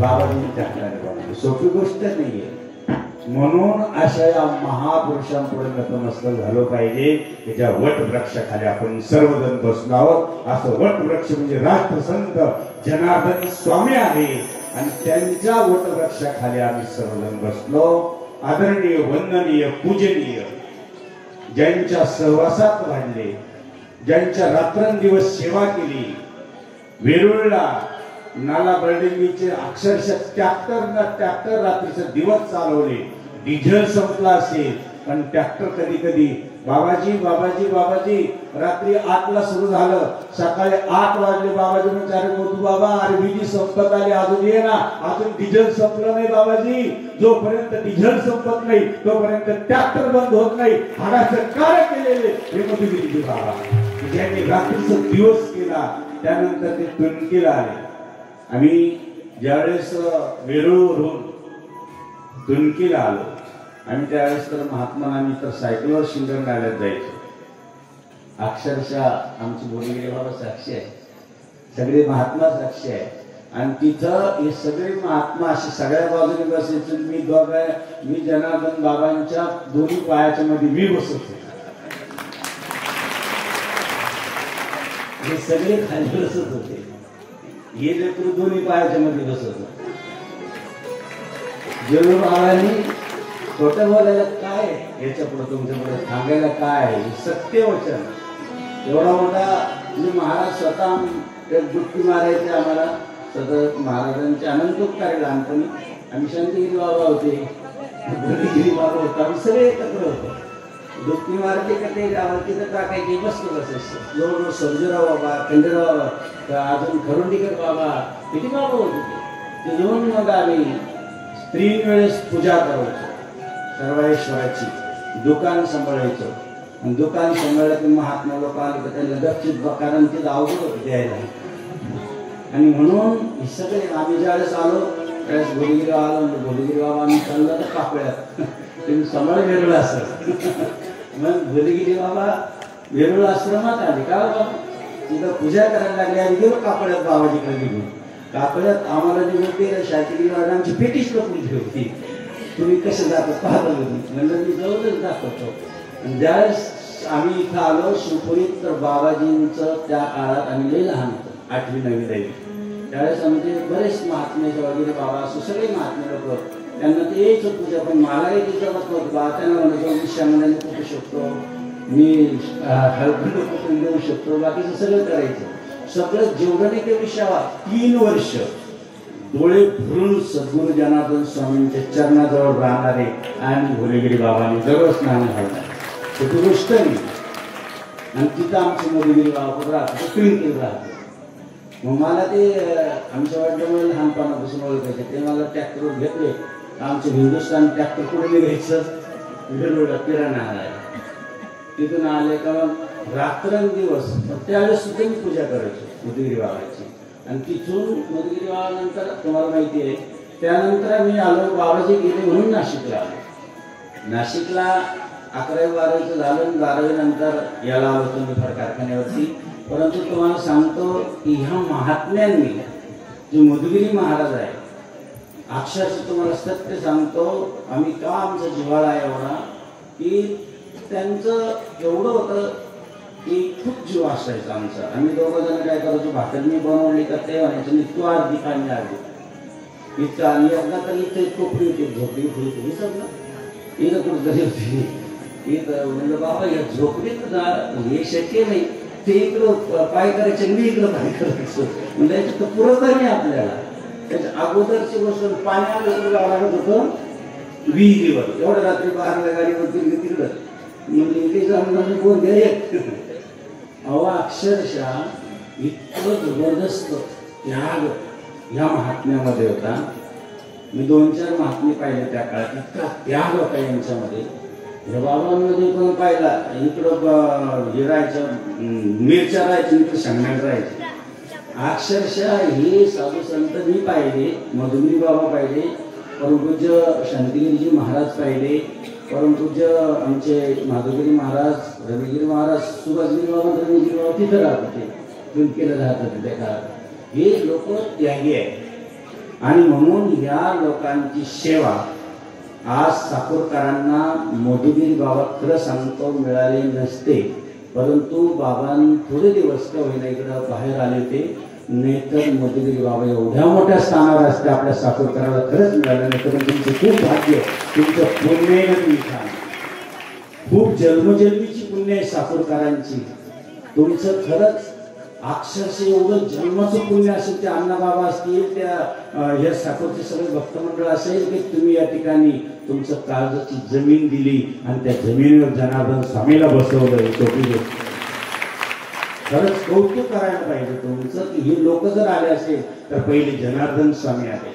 बाबाजींच्या हाताने बनवले. सोपी गोष्ट नाहीये. म्हणून अशा या महापुरुषांपुढे नतमस्तक झालं पाहिजे. त्याच्या वटवृक्षाखाली आपण सर्वजण बसलो आहोत. असं वटवृक्ष म्हणजे राष्ट्रसंत जनार्दन स्वामी आहे आणि त्यांच्या वटवृक्षाखाली आम्ही सर्वजण बसलो. आदरणीय, वंदनीय, पूजनीय, ज्यांच्या सहवासात वाढले, ज्यांच्या रात्रंदिवस सेवा केली, वेरूळला नाला बर्डिंगीचे अक्षरशः ट्रॅक्टर रात्रीचे दिवस चालवले. डिझेल संपला असेल पण ट्रॅक्टर कधी कधी बाबाजी बाबाजी बाबाजी रात्री 8ला सुरू झालं, सकाळी 8 वाजले. बाबाजी म्हणजे अरे मोठू बाबा, अरे वीज संपत आली, अजून ये ना, अजून डिझेल संपलं नाही बाबाजी. जोपर्यंत डिझेल संपत नाही तोपर्यंत ट्रॅक्टर बंद होत नाही. हाडाचं कार्य केलेले हे मोठी बाबा, ज्यांनी रात्रीचा दिवस केला. त्यानंतर ते तुणकीला आले. आम्ही ज्यावेळेस वेरूळवरून तुणकीला आलो, आम्ही त्यावेळेस तर महात्मा आम्ही तर सायकलवर शिंगणाऱ्यात जायचो. अक्षरशः आमची भोलेगिरी बाबा साक्षी आहे, सगळे महात्मा साक्षी आहे. आणि तिथं हे सगळे महात्मा असे सगळ्या बाजूने बसायचे. मी जनार्दन बाबांच्या दोन्ही पायाच्या मध्ये मी बसत होतो. हे सगळे खाली बसत होते, हे लेकरू दोन्ही पायाच्या मध्ये बसत होते. जरूर बाबांनी खोटं बोलायला काय, याच्या पुढे तुमच्या पुढे सांगायला काय, सत्य वचन. एवढा मोठा म्हणजे महाराज स्वतः डुबकी मारायचे आम्हाला. सतत महाराजांचे अनंत उपकार लहानपणी. आम्ही शांतिगिरी बाबा होते, भोलेगिरी बाबा होता, आम्ही सगळे एकत्र होतो. डुबकी मारते का ते गावात तिथं टाकायचे, बसतो बसायचं. जवळजवळ सर्जेराव बाबा, खंडेराव, अजून खरुंडीकर बाबा, किती बाबा होते ते. जाऊन मग आम्ही 3 वेळेस पूजा करायचो सर्वाईश्वराची. दुकान सांभाळायचो आणि दुकान सांभाळलं की महात्मा लोक आले तर त्यांना गपचित, कारण ते अवघड होतं द्यायला. आणि म्हणून हे सगळे आम्ही ज्यावेळेस आलो त्यावेळेस भोलेगिरी आलो. भोलेगिरी बाबा आम्ही चाललं तर पाकळ्यात तुम्ही सांभाळ वेगळं असं. मग भोलेगिरी बाबा वेरूळ आश्रमात आली का बाबा तिथं पूजा करायला लागली आणि गेलो कापड्यात बाबाजीकडे निघून. कापड्यात आम्हाला जी होती शाळेची आमची पेटीच लपून होती. तुम्ही कसं जातो पाहता म्हणलं मी जवळच दाखवतो. आणि ज्यावेळेस आम्ही इथं आलो शिवपुरीत तर बाबाजींचं त्या काळात आम्ही लई लहान होतो 8वी 9वी 10वी. त्यावेळेस आमचे बरेच महात्म्याचे वगैरे बाबा असो सगळे महात्मे लोक त्यांना ते यायचं पूजा. पण मलाही तिचं मत नव्हतं बा. त्यांना म्हणायचं मी शामनाने कुठू शकतो, मी हळखंड कुठून देऊ शकतो, बाकीचं सगळं करायचं. सगळं जेवढं नाही ते विषयावा 3 वर्ष डोळे भरून सद्गुरू जनार्दन स्वामींच्या चरणाजवळ राहणारे आणि भोलेगिरी बाबांनी जवळ स्नान घालणार त्याची गोष्ट नाही. आणि तिथं आमचे मोदीगिरी बाबा राहतो क्लिंकिल राहतो. मग मला ते आमच्या वाटल्यामुळे लहानपणापासून ओळखायचे. ते मला ट्रॅक्टरवर घेतले. आमचं हिंदुस्थान ट्रॅक्टर पुढे निघायचं वेरूळला किराणा आलाय. तिथून आले का मग रात्रंदिवस त्यावेळेस सुद्धा मी पूजा करायचो मोदीगिरी बाबाची. आणि तिथून मोदीगिरी बाबानंतर तुम्हाला माहिती आहे त्यानंतर मी आलो बाबाजी गेले म्हणून नाशिकला आलो. नाशिकला 11वी 12वीचं झालं. 12वी नंतर याला आलो तुम्ही कारखान्यावरती. परंतु तुम्हाला सांगतो की ह्या महात्म्यांनी जे मोदगिरी महाराज आहे अक्षरशः तुम्हाला सत्य सांगतो आम्ही का आमचा जिव्हाळा एवढा की त्यांचं एवढं होतं की खूप जीव असायचा आमचा. आम्ही दोघं जण काय करायचो भाकर मी बनवली का ते म्हणायचं मी तू अर्धी पाणी अर्धी इतकं. आणि एकदा तर इथं कोपरी होती झोपडी फुलती समजा इथं कुठंतरी होती. इथं म्हणलं बाबा या झोपडीत हे शक्य नाही. ते इकडं पाय करायचे मी इकडं पाय करायचं म्हणजे याच्यात तर पुरत नाही आपल्याला. त्याच्या अगोदरची गोष्ट पाणी आलं लागत होतं विहिरीवर. एवढ्या रात्री 12ला गाडीवर तिकडं म्हणजे इथे जाऊन कोण घ्यायला. अहो अक्षरशः इतकं जबरदस्त त्याग ह्या महात्म्यामध्ये होता. मी 2-4 महात्मे पाहिले त्या काळात. इतका त्याग होता यांच्यामध्ये. या बाबांमध्ये पण पाहिला इकडं हे राहायचं मिरच्या राहायचं इकडं सांगण्यात राहायचं. अक्षरशः हे साधू संत मी पाहिले. मधुगिरी बाबा पाहिले, परमपूज्य शांतिगिरीजी महाराज पाहिले, परमपूज्य आमचे माधवगिरी महाराज, रविगिरी महाराज, सुभाषगिरी बाबा, रविगिरी बाबा तिथं राहत होते. केलं राहत होते त्या काळात. हे लोक त्यागी आहेत आणि म्हणून ह्या लोकांची सेवा आज साकोरकरांना मोदगिरी बाबा खरं सांगतो मिळाले नसते. परंतु बाबांनी थोडे दिवस का होईना इकडं बाहेर आले ते. नाहीतर मोदगिरी बाबा एवढ्या मोठ्या स्थानावर असते आपल्या साकोरकराला खरंच मिळालं नाही. तर तुमचं खूप भाग्य, तुमचं पुण्य आहे. तुम्ही खूप जन्मजन्मीची पुण्य आहे साकोरकरांची. तुमचं खरंच अक्षरशः एवढं जन्माचं पुण्य असेल. ते अण्णाबाबा असतील, त्या हे साकोरचे सगळे भक्तमंडळ असेल की तुम्ही या ठिकाणी तुमचं काळजाची जमीन दिली आणि त्या जमिनीवर जनार्दन स्वामीला बसवलं. सोपी खरंच कौतुक करायला पाहिजे तुमचं की हे लोक जर आले असेल तर पहिले जनार्दन स्वामी आले.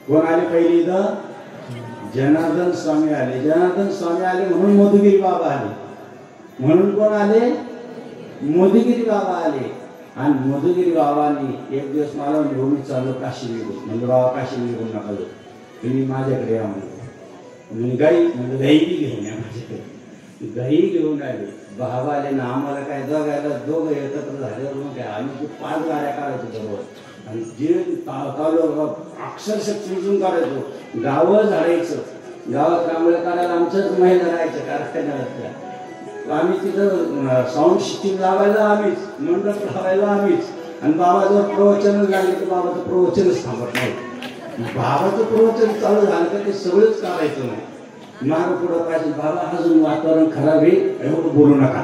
कोण आले पहिले इथं? जनार्दन स्वामी आले. जनार्दन स्वामी आले म्हणून मोदगिरी बाबा आले. म्हणून कोण आले? मोदगिरी बाबा आले. आणि मोदगिरी बाबांनी एक दिवस मला मी चाललो काशी निघून. म्हणजे बाबा काशी निघून नका जाऊ, तुम्ही माझ्याकडे या म्हणून. गाई म्हणजे गाई बी घेऊन या माझ्याकडे. गाई घेऊन आले. बाबा आले ना आम्हाला काय जगायला दोघं एकत्र झाल्यावर मग काय आम्ही 5 गाड्या काढायचो बरोबर. आणि जे चालू अक्षरशः चिंचून काढायचो. गावं झाडायचं. गावात रांगोळ्या काढायला आमच्याच महिला राहायच्या कारखान्यातल्या. आम्ही तिथं साऊंड सिस्टीम लावायला आम्हीच, मंडप लावायला आम्हीच. आणि बाबाजवळ प्रवचन लागले तर बाबाचं प्रवचनच थांबत नाही. बाबाचं प्रवचन चालू झालं का ते सगळंच करायचं नाही. मागं पुढं पाहिजे बाबा अजून वातावरण खराब आहे एवढं बोलू नका.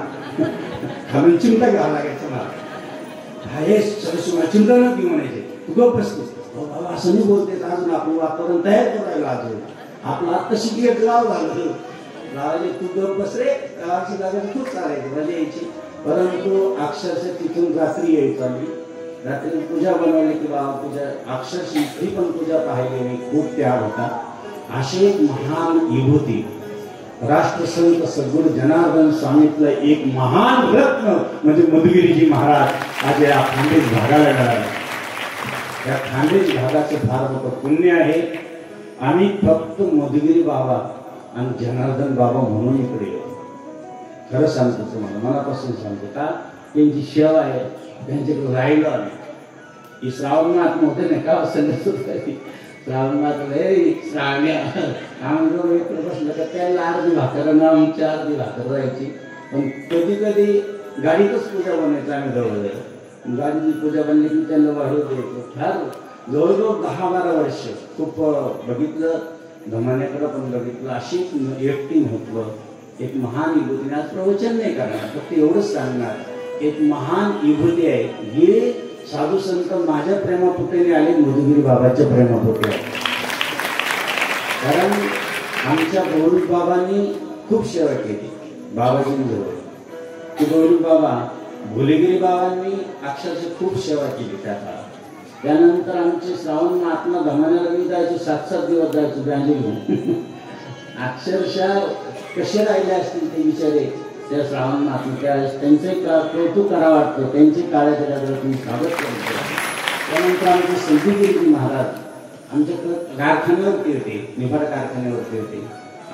खालून चिमटा घ्यावा लागायचं मला. हे सगळं चिमटा न घेऊ म्हणायचे. तू गप्प बसतोस बाबा असं नाही बोलते. अजून आपण वातावरण तयार करायला अजून आपलं आत्ता शिकलेट लाव झालं लावायचे. तू गप्प बस रे गावाची लागायची खूप चालायची मजा यायची. परंतु अक्षरशः तिथून रात्री यायचो आम्ही. रात्री पूजा बनवली की बाबा पूजा अक्षरशः इथली पण पूजा पाहिली नाही. खूप त्याग होता. अशी एक महान विभूती राष्ट्रसंत सद्गुरू जनार्दन स्वामीतलं एक महान रत्न म्हणजे मधुगिरीजी महाराज आज या खानदेश भागाला मिळाला. या खानदेश भागाचं फार मोठं पुण्य आहे. आम्ही फक्त मधुगिरी बाबा आणि जनार्दन बाबा म्हणून इकडे येतो. खरं सांगतो तुम्हाला, मनापासून सांगतो का त्यांची सेवा आहे, त्यांच्याकडे राहिलो आम्ही. ही श्रावणात मोठे नाही का संन्यास श्रावणात लय श्रावण्या आम्ही इकडे बसलं का त्याला अर्धी भाकर ना आमची अर्धी भाकर राहायची. पण कधी कधी गाडीतच पूजा बनायचं आम्ही जवळ गाडीची पूजा बनली की त्यांना वाढवू द्यायचो. फार जवळजवळ 10-12 वर्ष खूप बघितलं, धमान्याकडं पण बघितलं. अशी एकटी महत्व, एक महान विभूती. आज प्रवचन नाही करणार, फक्त एवढंच सांगणार एक महान विभूती आहे. हे साधू संत माझ्या प्रेमापोटेने आले, मधुगिरी बाबाच्या प्रेमापोटे. कारण आमच्या गौरव बाबांनी खूप सेवा केली बाबाजींजवळ. की गौरव बाबा भोलेगिरी बाबांनी अक्षरशः खूप सेवा केली त्या काळात. त्यानंतर आमचे श्रावण महात्मा धमान्याला मी जायचो, 7-7 दिवस जायचो बँडी घेऊन. अक्षरशः कसे राहिले असतील ते बिचारे त्या श्रावण महात्मा. त्यावेळेस त्यांचे कौतुक करावं वाटतं, त्यांचे काळाच्या जागेवर तुम्ही स्वागत करतो. त्यानंतर आमचे संतगिरीजी महाराज आमच्याकडे कारखान्यावरती होते, निफाड कारखान्यावरती होते.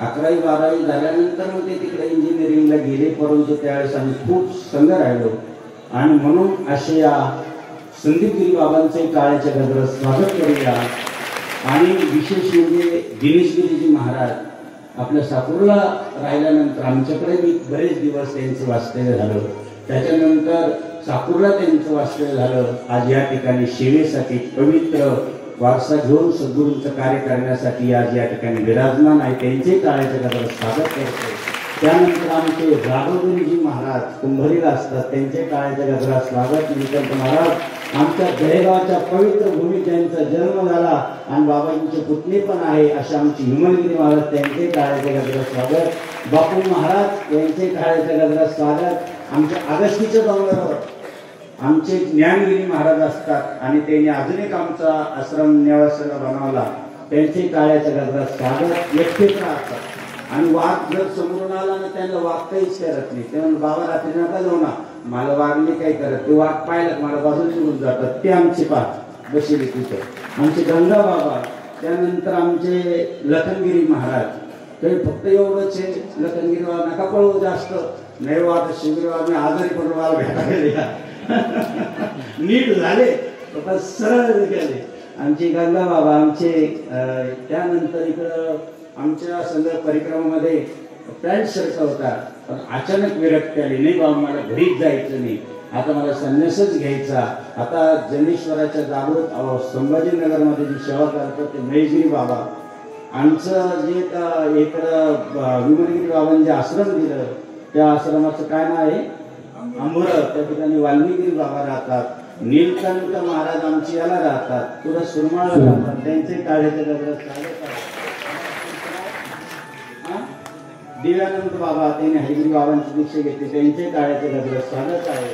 11वी-12वी झाल्यानंतर मग ते तिकडे इंजिनिअरिंगला गेले, परंतु त्यावेळेस आम्ही खूप संघ राहिलो. आणि म्हणून असे या संदीपगिरी बाबांचे काळाच्या गजरात स्वागत करूया. आणि विशेष म्हणजे दिनेशगिरीजी महाराज आपल्या साकूरला राहिल्यानंतर आमच्याकडे मी बरेच दिवस त्यांचं वास्तव्य झालं. त्याच्यानंतर साकूरला त्यांचं वास्तव्य झालं. आज या ठिकाणी सेवेसाठी पवित्र वारसा घेऊन सद्गुरूंचं कार्य करण्यासाठी आज या ठिकाणी विराजमान आहे. त्यांचे काळाच्या गजरात स्वागत करतो. त्यानंतर आमचे राघवगिरीजी महाराज कुंभरीला असतात, त्यांचे काळाच्या गजरात स्वागत. निकंठ महाराज आमच्या जळगावच्या पवित्र भूमीत त्यांचा जन्म झाला आणि बाबांचे पुतणी पण आहे अशा आमची हिमलगिरी महाराज, त्यांचे काळाच्या गजरात स्वागत. बापू महाराज यांचे काळाच्या गजरात स्वागत. आमच्या आगस्तीच्या डोंगरावर आमचे ज्ञानगिरी महाराज असतात आणि त्यांनी अजून एक आमचा आश्रम नेवासाला बनवला, त्यांचे काळाच्या गजरात स्वागत. एकटेच राहतात आणि वाघ जर समोरून आला ना त्यांना वाघ काहीच करत नाही. तेव्हा बाबा रात्री नका जाऊ ना, मला वाघ नाही काही करत, ते वाघ पाहिलं मला बाजूला निघून जातात. ते आमचे पाच बसले तिथे. आमचे गंगा बाबा, त्यानंतर आमचे लखनगिरी महाराज. तरी फक्त एवढंच आहे, लखनगिरी बाबा नका पळवू जास्त, नाही वाट शिबिर आम्ही आजारी पडून मला भेटायला नीट झाले आता सरळ गेले. आमचे गंगा बाबा आमचे. त्यानंतर इकडं आमच्या सगळ्या परिक्रमामध्ये पॅन्ट शर्ट होता, पण अचानक विरक्ती आली, नाही बाबा मला घरीच जायचं नाही, आता मला संन्यासच घ्यायचा. आता जनेश्वराच्या जागृत संभाजीनगरमध्ये जी सेवा करतो ते महेशगिरी बाबा. आमचं जे इकडं विमलगिरी बाबांनी जे आश्रम दिलं त्या आश्रमाचं काय नाव आहे, अंबुरा. त्या ठिकाणी वाल्मिगिरी बाबा राहतात. नीलकंठ महाराज आमची याला राहतात, पुढे सुरमाळ राहतात, त्यांचे काळ्याच्या गजरात स्वागत आहे. दिव्यानंद बाबा त्यांनी हरिगिरी बाबांची दीक्षा घेतली, त्यांचे काळ्याच्या गजरात स्वागत आहे.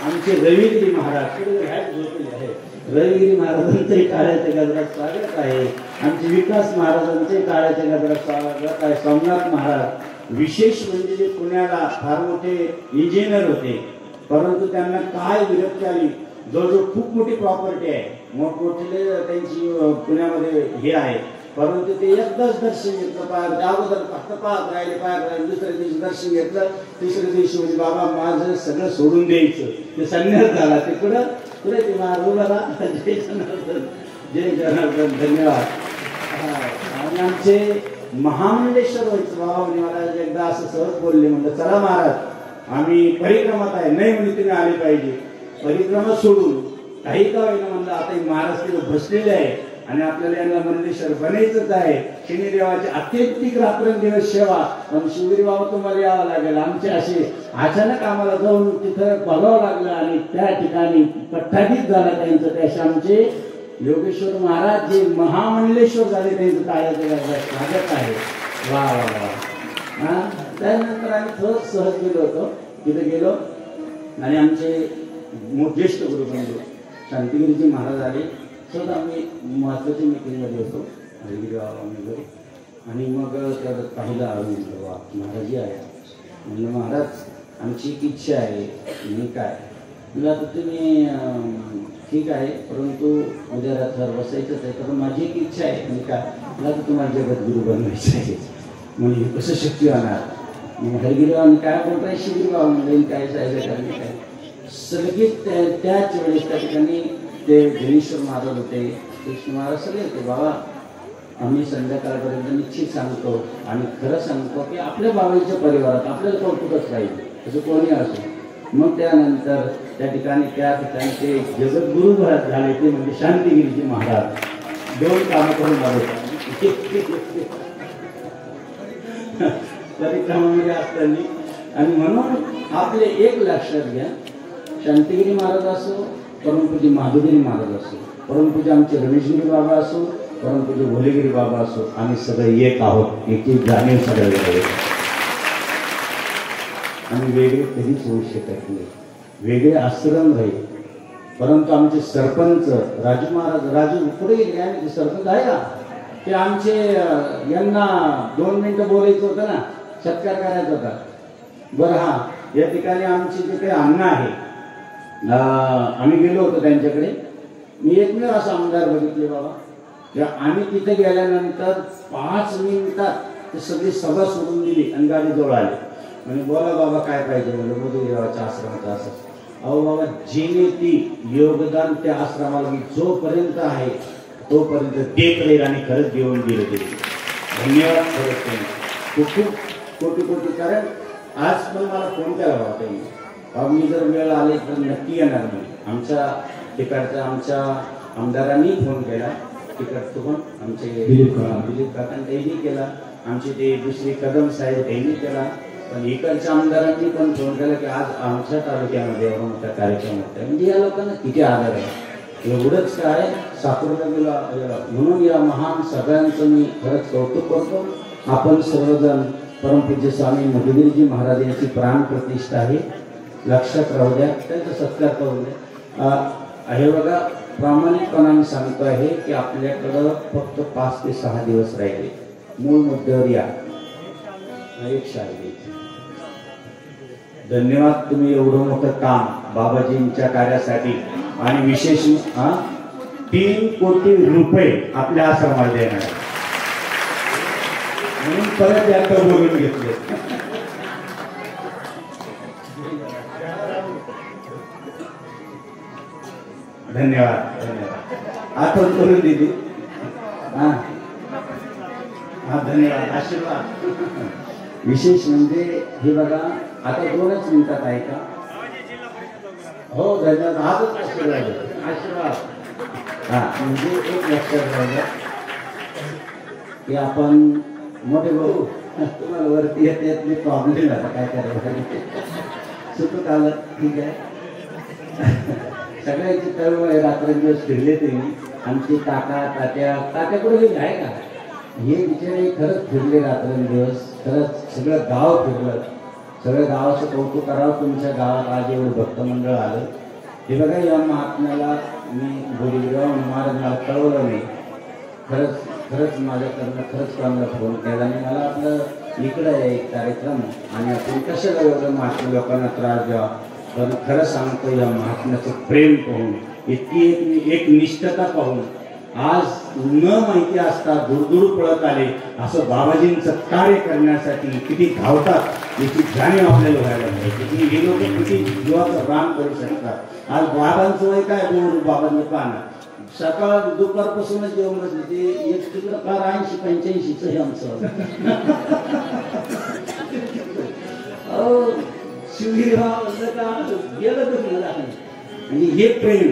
आमचे रविगिरी महाराज झोपले आहे, रविगिरी महाराजांचे काळ्याच्या गजरात स्वागत आहे. आमचे विकास महाराजांचे काळ्याच्या गजरात स्वागत आहे. सोमनाथ महाराज विशेष म्हणजे जे पुण्याला फार मोठे इंजिनियर होते, परंतु त्यांना काय विरक्ती आली. जवळजवळ खूप मोठी प्रॉपर्टी आहे, मोठमोठे त्यांची पुण्यामध्ये हे आहे, परंतु ते एकदाच दर्शन घेतलं. अगोदर फक्त पाहत राहिले, दुसऱ्या दिवशी दर्शन घेतलं, तिसऱ्या दिवशी म्हणजे बाबा माझं सगळं सोडून द्यायचं, ते संन्यास झाला. ते पुढे ते मार्गोला जय जनार्दन, जय जनार्दन, धन्यवाद. आणि आमचे महामंडलेश्वर व्हायचं बाबा म्हणजे मला एकदा असं सहज बोलले, म्हणलं चला महाराज आम्ही परिक्रमात आहे, नाही म्हणजे तुम्ही आले पाहिजे. परिक्रमा सोडून काही का होईना म्हणलं, आता महाराज तिथे बसलेले आहे आणि आपल्याला यांना मंडलेश्वर बनायचंच आहे. शनिदेवाची अत्यंतिक रात्रंदिवस सेवा, पण शिवगिरी बाबा तुम्हाला यावं लागेल. आमचे असे अचानक आम्हाला जाऊन तिथं बघावं लागलं आणि त्या ठिकाणी पट्टाधीत झाला त्यांचं. त्याशी आमचे योगेश्वर महाराज जे महामंडलेश्वर झाले, त्यांचं काळाचं स्वागत आहे. वा वा वा. त्यानंतर आम्ही सहज गेलो होतो, तिथे गेलो आणि आमचे ज्येष्ठ गुरुबंधू शांतिगिरीजी महाराज आले. सहज आम्ही महत्वाच्या मीटिंगमध्ये होतो हरिगिरी बाबांमध्ये, आणि मग त्यात पाहिलं आम्ही महाराजी आहे. म्हणलं महाराज आमची एक इच्छा आहे. मी काय म्हणलं आता तुम्ही ठीक आहे, परंतु उद्या रात्र बसायचंच आहे, तर माझी एक इच्छा आहे. मी काय म्हणलं आता तुम्हाला जगद्गुरू बनवायचं आहे. म्हणजे कसं शक्य होणार. मग हरगिरीबाबांनी काय बोलताय शिगिरीबाबा म्हणजे काय जायचं काय सगळे त्याच वेळेस त्या ठिकाणी ते ज्ञानेश्वर महाराज होते, कृष्ण महाराज सगळे होते. बाबा आम्ही संध्याकाळपर्यंत निश्चित सांगतो आणि खरं सांगतो की आपल्या बाबांच्या परिवारात आपल्याला कौतुकच पाहिजे, तसं कोणी असो. मग त्यानंतर त्या ठिकाणी ते जगद्गुरू झाले ते म्हणजे शांतिगिरीजी महाराज. 2 कामं करून आले तरी कामामध्ये असताना. आणि म्हणून आपले एक लक्षात घ्या, शांतिगिरी महाराज असो, परमपूज्य माधुगिरी महाराज असो, परमपूज्य आमचे रमेशगिरी बाबा असो, परमपूज्य भोलेगिरी बाबा असो, आम्ही सगळे एक आहोत, याची जाणीव सगळ्या. आम्ही वेगळे कधीच होऊ शकत नाही, वेगळे आश्रम राहील. परंतु आमचे सरपंच राजू महाराज, राजू पुढे गेले आणि सरपंच आहे का ते आमचे, यांना 2 मिनिटं बोलायचं होतं ना, सत्कार करायचा होता. बरं हा, या ठिकाणी आमचे जे काही अण्णा आहे, आम्ही गेलो होतो त्यांच्याकडे. मी एकमेव असा आमदार बघितले बाबा. आम्ही तिथे गेल्यानंतर 5 मिनिटात ते सगळी सभा सोडून दिली आणि गाडी जवळ आली. म्हणजे बोला बाबा काय पाहिजे, म्हणजे मोदीदेवाच्या आश्रमाचा असं. अहो बाबा जेणे ती योगदान त्या आश्रमाला मी जोपर्यंत आहे तोपर्यंत देत राहील आणि खरंच जेवण दिलं ते. धन्यवाद खरंच खूप खूप कोटी. कारण आज पण मला फोन केला होता त्यांनी, मी जर वेळ आले तर नक्की येणार नाही. आमच्या तिकडच्या आमच्या आमदारांनी फोन केला, तिकडचं पण आमचे दिलीप काकांनी त्यांनी केला, आमचे ते दुसरे कदम साहेब त्यांनी केला, पण इकडच्या आमदारांनी पण फोन केला की आज आमच्या तालुक्यामध्ये एवढा मोठा कार्यक्रम होता. म्हणजे या लोकांना किती आदर आहे. एवढंच काय साकुर्ला म्हणून या महान सगळ्यांचं मी खरंच कौतुक करतो. आपण सर्वजण परमपूज्य स्वामी मधुगिरीजी महाराज यांची प्राण प्रतिष्ठा आहे, लक्षात राहू द्या, त्यांचा सत्कार करू द्या. हे बघा प्रामाणिकपणाने सांगतो आहे की आपल्याकडं फक्त 5 ते 6 दिवस राहिले. मूळ मुद्द्यावर या, एक शाही. धन्यवाद, तुम्ही एवढं मोठं काम बाबाजींच्या कार्यासाठी आणि विशेष 3 कोटी रुपये आपल्या आश्रमाला देणार म्हणून परत यात्रा बोलून घेतले. धन्यवाद आठवण करून दिली. धन्यवाद, आशीर्वाद. विशेष म्हणजे हे बघा आता 2च मिनिटात आहे का? हो धन्यवाद, आजच आशीर्वाद. म्हणजे एक लक्षात राहिलं की आपण मोठे भाऊ तुम्हाला वरती येते प्रॉब्लेम झाला, काय करायचं सुटत आलं ठीक आहे. सगळ्यांची तळमळ रात्रंदिवस फिरले तुम्ही. आमची तात्या कुठे गेली आहे का? हे बिचारे खरंच फिरले रात्रंदिवस, खरंच सगळं गाव फिरलं. सगळं गावाचं कौतुक करावं, तुमच्या गावात आज एवढं भक्त मंडळ आलं. हे बघा या महात्म्याला मी बोलीराव महाराज मला कळवलं नाही, खरंच माझ्याकडनं खरंच कोणाला फोन केला आणि मला आपलं इकडं आहे एक कार्यक्रम आणि आपण कशाला एवढं महात्मा लोकांना त्रास द्यावा. पण खरं सांगतो या महात्म्याचं प्रेम पाहून, इतकी एक निष्ठता पाहून आज न माहिती असता दूरदूर पळत आले असं बाबाजींचं कार्य करण्यासाठी किती धावतात याची जाणीव आपल्याला व्हायला पाहिजे. हे लोक किती जीवाचं रान करू शकतात. आज बाबांचं वय काय बाबांनी पाहणं सकाळ दुपारपासूनच जेवण बसले ते एक तिकडं फार 80-85च हे आमचं. शिवगिरीराव गेलं तर म्हणजे हे प्रेम,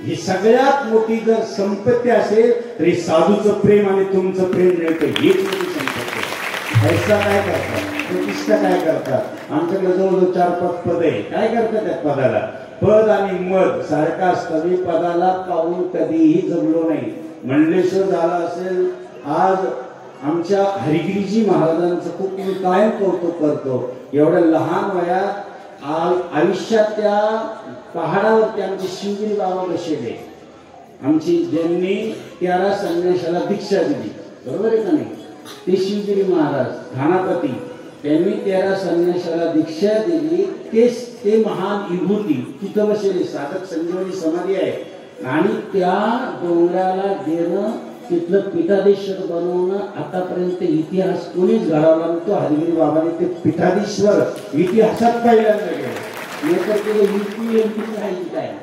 ही सगळ्यात मोठी जर संपत्ती असेल तरी साधूचं प्रेम आणि तुमचं प्रेम मिळतं, हीच मोठी संपत्ती. पैसा काय करतात, प्रतिष्ठा काय करतात. आमच्याकडे जवळजवळ 4-5 पद आहे. काय करतात त्या पदाला? पद आणि मद सारखा असतं. मी पदाला पाहून कधीही जमलो नाही. मंडलेश्वर झाला असेल, आज आमच्या हरिगिरीजी महाराजांचं खूप मी कायम कौतुक करतो. एवढ्या लहान वयात आयुष्यात त्या पहाडावरती आमचे शिवगिरी बाबा बसले, आमची ज्यांनी 13 संन्याशाला दीक्षा दिली, बरोबर आहे का नाही? ते शिवगिरी महाराज घानापती, त्यांनी 13 संन्याशाला दीक्षा दिली. ते महान विभूती तिथं बसले. साधक संजीवनी समाधी आहे आणि त्या डोंगराला देणं तिथलं पीठाधीश्वर बनवणं आतापर्यंत इतिहास कोणीच घडवला नव्हतो. हरिगिरी बाबाने ते पीठाधीश्वर इतिहासात पहिल्यांदा केलं. नाहीतर ते UP-MP काय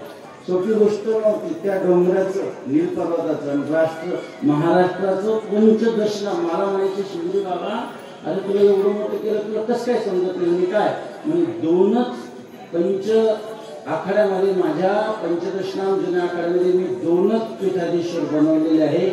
सोपी गोष्ट नव्हती. त्या डोंगराचं नीलपर्वताचं आणि राष्ट्र महाराष्ट्राचं पंचदशना मला म्हणायचे शिवजी बाबा अरे तुला एवढं मोठं केलं तुला कसं काय समजत नाही. मी काय म्हणजे 2च पंच आखाड्यामध्ये माझ्या पंचदशनाम जुन्या आखाड्यामध्ये मी 2च पीठाधीश्वर बनवलेले आहे.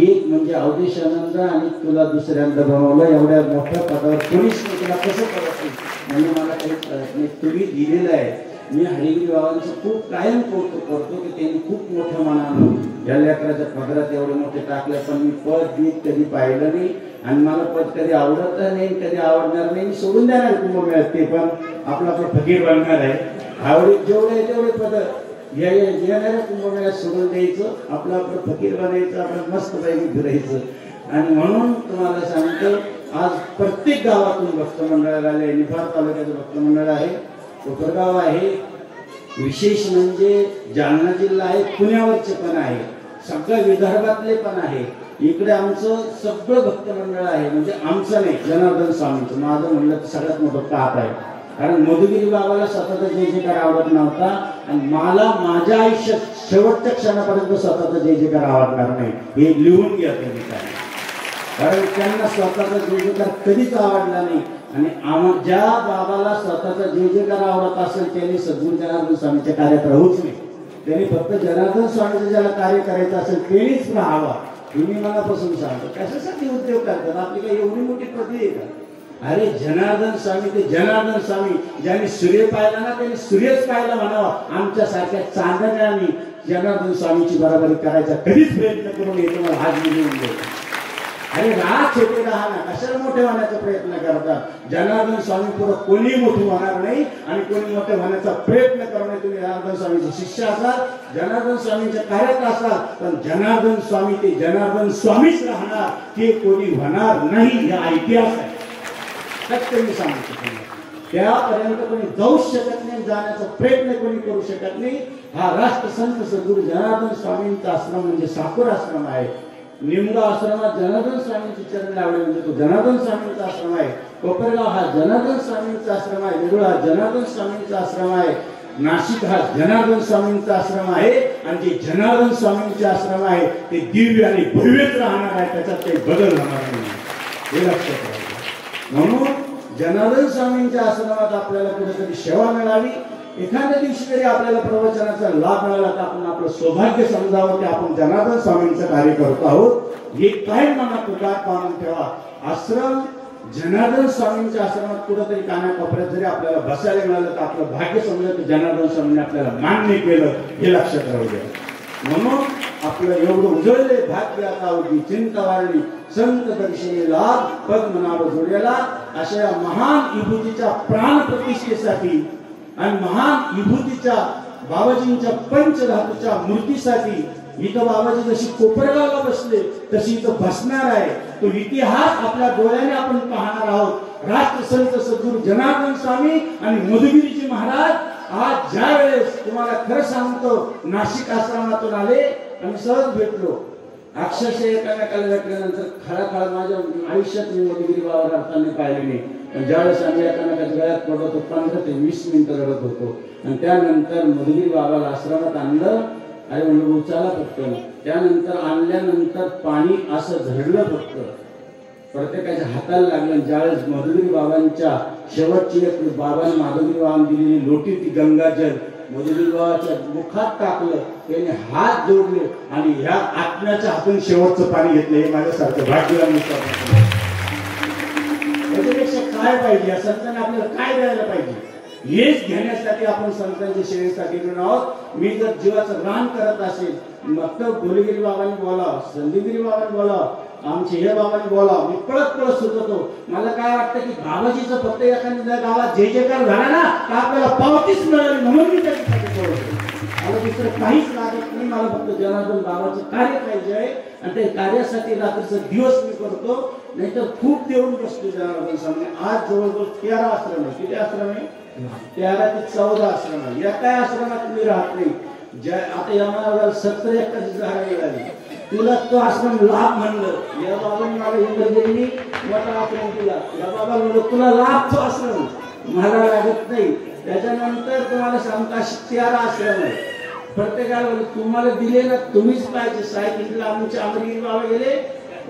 एक म्हणजे अवधेशानंद आणि तुला दुसऱ्यांदा बनवलं. एवढ्या मोठ्या पदावर कोणीच नाही. तुला कसं कळत नाही म्हणजे मला काही कळत नाही. तुम्ही दिलेलं आहे. मी हरिगिरी बाबांचं खूप कायम कौतुक करतो की त्यांनी खूप मोठ्या मनानं या लेकराच्या पदरात एवढे मोठे टाकले. पण मी पद बीत कधी पाहिलं नाही आणि मला पद कधी आवडत नाही कधी आवडणार नाही. मी सोडून देणार कुंभमेळ्यात ते पण आपला फकीर बनणार आहे. आवडीत जेवढे तेवढे पद येणाऱ्या कुंभमेळ्यात सोडून द्यायचं. आपलं फकीर बनायचं. आपण मस्त पैकी फिरायचं. आणि म्हणून तुम्हाला सांगतो आज प्रत्येक गावातून भक्त मंडळाला आले. निफाड तालुक्याचं भक्त मंडळ आहे. कोपरगाव आहे. विशेष म्हणजे जालना जिल्हा आहे. पुण्यावरचे पण आहे. सगळ्या विदर्भातले पण आहे. इकडे आमचं सगळं भक्त मंडळ आहे. म्हणजे आमचं नाही जनार्दन स्वामींचं. माझं म्हणलं तर सगळ्यात मोठं पाप आहे. कारण मधुगिरी बाबाला स्वतःचा जय जयकार आवडत नव्हता आणि मला माझ्या आयुष्यात शेवटच्या क्षणापर्यंत स्वतःचा जय जयकार आवडणार नाही. हे लिहून घ्या तुम्ही काय. कारण त्यांना स्वतःचा जय जयकार कधीच आवडला नाही. आणि ज्या बाबाला स्वतःचा जय जयकार आवडत असेल त्यांनी सद्गुरू जनार्दन स्वामीच्या कार्यात राहूच नाही. त्यांनी फक्त जनार्दन स्वामीचं ज्याला कार्य करायचं असेल त्यांनीच राहावा. तुम्ही मनापासून सांगतो कशासाठी उद्योग करतात. आपली काही एवढी मोठी पदवी आहे का. अरे जनार्दन स्वामी ते जनार्दन स्वामी. ज्यांनी सूर्य पाहिला ना त्यांनी सूर्यच पाहिला म्हणावा. आमच्यासारख्या चांदण्या आम्ही जनार्दन स्वामीची बराबरी करायचा कधीच प्रयत्न करून येतो. मला हात मिळवून देतो. अरे राहा छोटे राहा ना कशाला मोठे होण्याचा प्रयत्न करतात. जनार्दन स्वामी पुढे कोणी मोठे होणार नाही आणि कोणी मोठे होण्याचा प्रयत्न करणे. तुम्ही जनार्दन स्वामीचे शिष्य असाल जनार्दन स्वामींच्या कार्यात असाल पण जनार्दन स्वामी ते जनार्दन स्वामीच राहणार. ते कोणी होणार नाही. हा इतिहास आहे. मी सांगतो त्यापर्यंत कोणी जाऊच शकत नाही. जाण्याचा प्रयत्न कोणी करू शकत नाही. हा राष्ट्रसंत सद्गुरू जनार्दन स्वामींचा आश्रम म्हणजे साकूर आश्रम आहे. निमगाव आश्रमात जनार्दन स्वामींचे चरण लावले म्हणजे तो जनार्दन स्वामींचा आश्रम आहे. कोपरगाव हा जनार्दन स्वामींचा आश्रम आहे. वेरूळ हा जनार्दन स्वामींचा आश्रम आहे. नाशिक हा जनार्दन स्वामींचा आश्रम आहे. आणि जे जनार्दन स्वामींचे आश्रम आहे ते दिव्य आणि भव्यच राहणार आहे. त्याच्यात काही बदल होणार नाही हे लक्षात ठेवा. म्हणून जनार्दन स्वामींच्या आश्रमात आपल्याला कुठेतरी सेवा मिळावी. एखाद्या दिवशी तरी आपल्याला प्रवचनाचा लाभ मिळाला तर आपण आपलं सौभाग्य समजावं की आपण जनार्दन स्वामींचं कार्य करतो आहोत. हे काय मनात उदार पाहून ठेवा. आश्रम जनार्दन स्वामींच्या आश्रमात कुठेतरी कानाकोपऱ्यात जरी आपल्याला बसायला मिळालं तर आपलं भाग्य समजलं की जनार्दन स्वामींनी आपल्याला मान्य केलं हे लक्षात राहू द्या. म्हणून आपलं एवढं उजळले भाग्य आता होती चिंता वाढली संत दर्शनी लाभ पद्मनाभ जोड्याला. अशा महान विभूतीच्या प्राण प्रतिष्ठेसाठी आणि महान विभूतीच्या बाबाजींच्या पंचधातूच्या मूर्तीसाठी इथं बाबाजी जशी कोपरगावला बसले तशी इथं बसणार आहे. तो इतिहास आपल्या डोळ्याने आपण पाहणार आहोत. राष्ट्रसंत सद्गुरू जनार्दन स्वामी आणि मधुगिरीजी महाराज आज ज्या वेळेस तुम्हाला खरं सांगतो नाशिक आश्रमातून आले आणि सहज भेटलो. अक्षरशः एकामेकाला भेटल्यानंतर खळा माझ्या आयुष्यात मी मधुगिरी बाबाला अर्थाने पाहिले नाही. पण ज्यावेळेस आम्ही एकामेकाच्या गळ्यात पडत होतो 15 ते 20 मिनिटं रडत होतो. आणि त्यानंतर मधुगिरी बाबाला आश्रमात आणलं. अरे म्हणलं उचाला फक्त. त्यानंतर आणल्यानंतर पाणी असं झडलं फक्त प्रत्येकाच्या हाताला लागलं. ज्यावेळेस मधुगिरी बाबांच्या शेवटची एक बाबांनी माधुगिरी बाबांनी दिलेली लोटी ती गंगाजल मधुगिरी बाबाच्या मुखात टाकलं. त्याने हात जोडले आणि ह्या आत्म्याच्या हातून शेवटचं पाणी घेतलं. हे माझ्यासारखं भाग्यवान. त्याच्यापेक्षा काय पाहिजे. या संतांनी आपल्याला काय द्यायला पाहिजे हेच घेण्यासाठी आपण संतांच्या सेवेसाठी गेलो आहोत. मी जर जीवाचं रान करत असेल मग तर गोलगिरी बाबांनी बोलावं संदीगिरी बाबांनी बोलावं आमचे हे बाबांनी बोलावं. मी पळत सुचतो. मला काय वाटतं की बाबाजीचं फक्त एखाद्या गावात जय जयकार झाला ना तर आपल्याला पावतीच मिळाली म्हणून मी त्याच्यासाठी बोलतो. मला दुसरं काहीच लागत नाही. मला फक्त जनार्दन बाबाचं कार्य पाहिजे आहे आणि त्या कार्यासाठी रात्रीचा दिवस मी करतो. नाहीतर खूप देऊन बसतो जनार्दन स्वामी. आज जवळजवळ 13 आश्रम आहे. किती आश्रम आहे 13 ते 14 आश्रम आहे. या काय आश्रमात मी राहत नाही. आता या मला 70-71 झाडे मिळाली. तुला तो आश्रम लाभ म्हणलं. या बाबांनी मला इंग्रजींनी मोठा आश्रम दिला. या बाबा म्हणलं तुला लाभ तो आश्रम, मला लागत नाही. त्याच्यानंतर तुम्हाला सांगता 13 आश्रम आहे. प्रत्येकाला तुम्हाला दिले ना तुम्हीच पाहिजे. सायकलीला आमचे अमरगिरी बाबा गेले,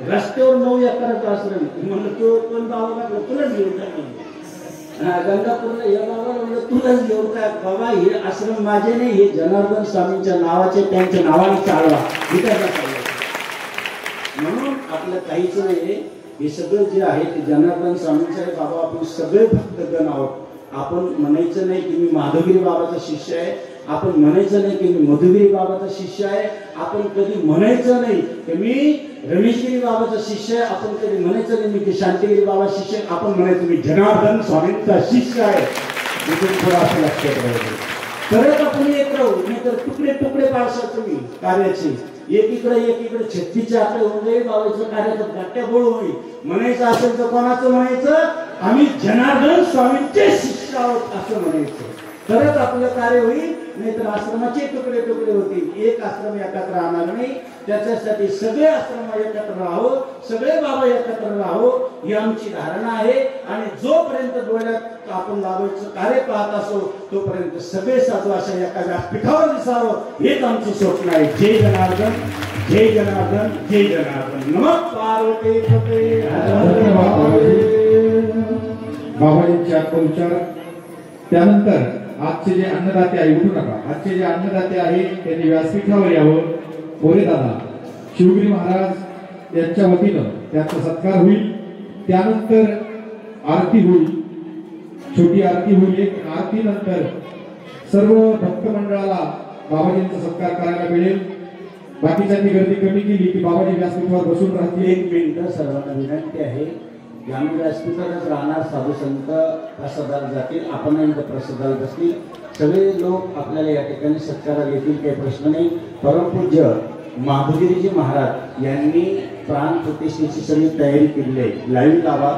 रस्त्यावर 9 एकराचा आश्रम म्हणलं तो पण बाबा तुलाच घेऊन काय. गंगापूरला या बाबा म्हणलं तुलाच घेऊन काय. बाबा हे आश्रम माझे नाही, हे जनार्दन स्वामींच्या नावाचे, त्यांच्या नावाने चालवा. म्हणून आपलं काहीच नाही. हे सगळं जे आहे ते जनार्दन स्वामींचं आहे. बाबा आपण सगळे भक्तगण आहोत. आपण म्हणायचं नाही की मी माधवगिरी बाबाचा शिष्य आहे, आपण म्हणायचं नाही की मी मधुगिरी बाबाचा शिष्य आहे, आपण कधी म्हणायचं नाही की मी रमेशगिरी बाबाचा शिष्य आहे, आपण कधी म्हणायचं नाही मी शांतिगिरी बाबा शिष्य आहे, आपण म्हणायचं मी जनार्दन स्वामींचा शिष्य आहे. इथून थोडं असं लक्षात राहायचं. तरच आपण एक राहू, नाही तर तुकडे तुकडे पाडसा तुम्ही कार्याचे. एकीकडे 36 आकडे होऊन जाईल. बाबाचं कार्याचं गाठ्या बोळ होईल. म्हणायचं असेल तर कोणाचं म्हणायचं, आम्ही जनार्दन स्वामींचे शिष्य आहोत असं म्हणायचं. तरच आपलं कार्य होईल. नाहीतर आश्रमाचे तुकडे तुकडे होतील. एक आश्रम एकत्र राहणार नाही. त्याच्यासाठी सगळे आश्रम एकत्र राहो, सगळे बाबा एकत्र राहो ही आमची धारणा आहे. आणि जोपर्यंत डोळ्यात आपण लावायचं कार्य पाहत असो तोपर्यंत सगळे साधू अशा एका व्यासपीठावर दिसावं हेच आमचं स्वप्न आहे. जय जनार्दन, जय जनार्दन, जय जनार्दन. नमः पार्वती पते. बाबाजींचे आत्मविचार. त्यानंतर आजचे जे अन्नदाते आहे, उठू नका, आजचे जे अन्नदाते आहे त्यांनी व्यासपीठावर यावं. मोरे दादा शिवगिरी महाराज यांच्या वतीनं त्यांचा सत्कार होईल. त्यानंतर आरती होईल, छोटी आरती होईल. एक आरती नंतर सर्व भक्त मंडळाला बाबाजींचा सत्कार करायला मिळेल. बाकीच्यांनी गर्दी कमी केली की बाबाजी व्यासपीठावर बसून राहतील. 1 मिनिट सर्वांना विनंती आहे. आम्ही व्यासपीठावरच राहणार. साधू संत प्रसादाला जातील, आपणही प्रसादाला बसतील. सगळे लोक आपल्याला या ठिकाणी सत्काराला येतील, काही प्रश्न नाही. परमपूज्य माधुगिरीजी महाराज यांनी प्राण प्रतिष्ठेची सगळी तयारी केलेली आहे. लाईव्ह लावा,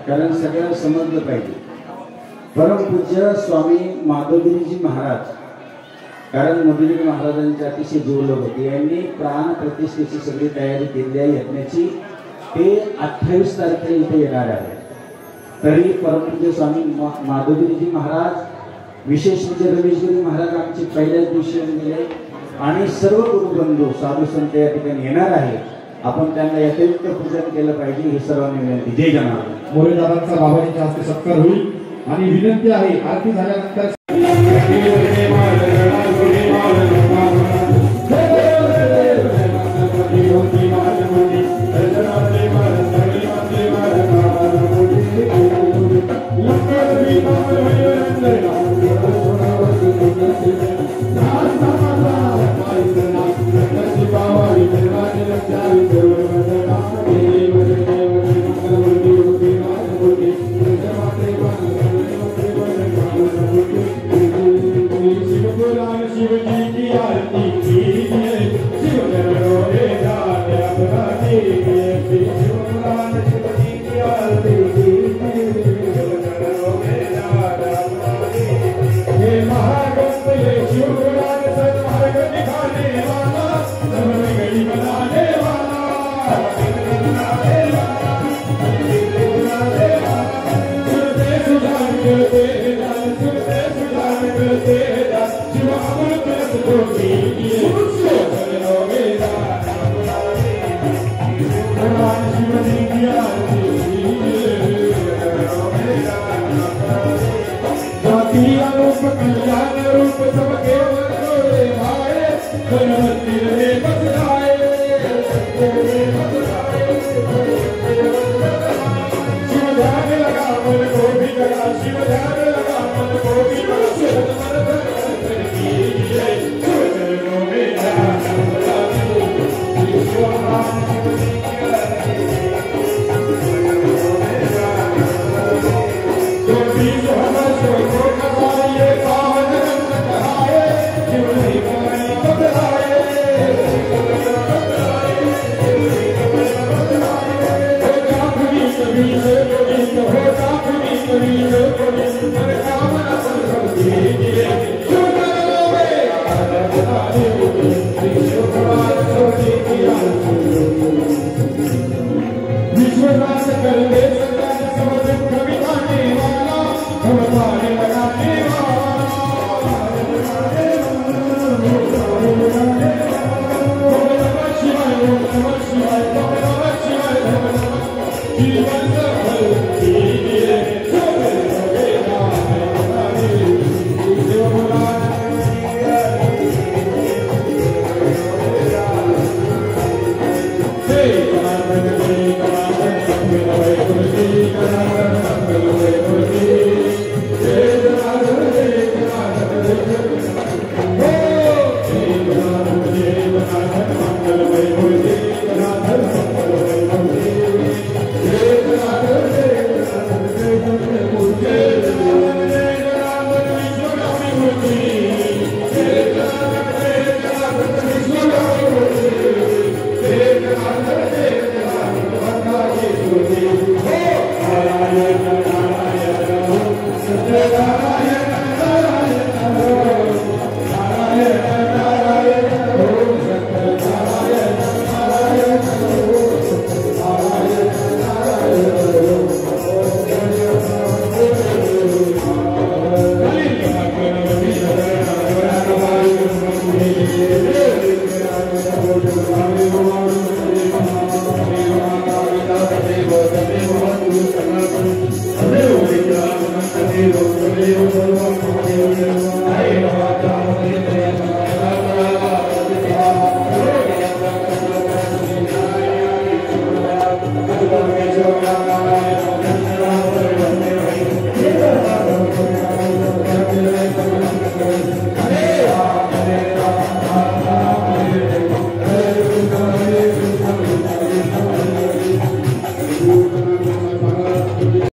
कारण सगळ्यांना समजलं पाहिजे. परमपूज्य स्वामी माधुगिरीजी महाराज, कारण मधुगिरी महाराजांचे अतिशय जीवलग होते, यांनी प्राण प्रतिष्ठेची सगळी तयारी केलेली आहे यज्ञाची. ते 28 तारखेला इथे येणार आहे. तरी परमपूज्य स्वामी माधवगिरीजी महाराज, विशेष म्हणजे रमेशगिरी महाराज आमचे पहिल्याच दिवशी गेले आणि सर्व गुरुबंधू साधू संत या ठिकाणी येणार आहे. आपण त्यांना यथोचित पूजन केलं पाहिजे ही सर्वांनी विनंती. जय जनार्दन. मोरे दादांचा बाबाजींच्या हस्ते सत्कार होईल. आणि विनंती आहे आरती झाल्यानंतर Thank you. Thank you.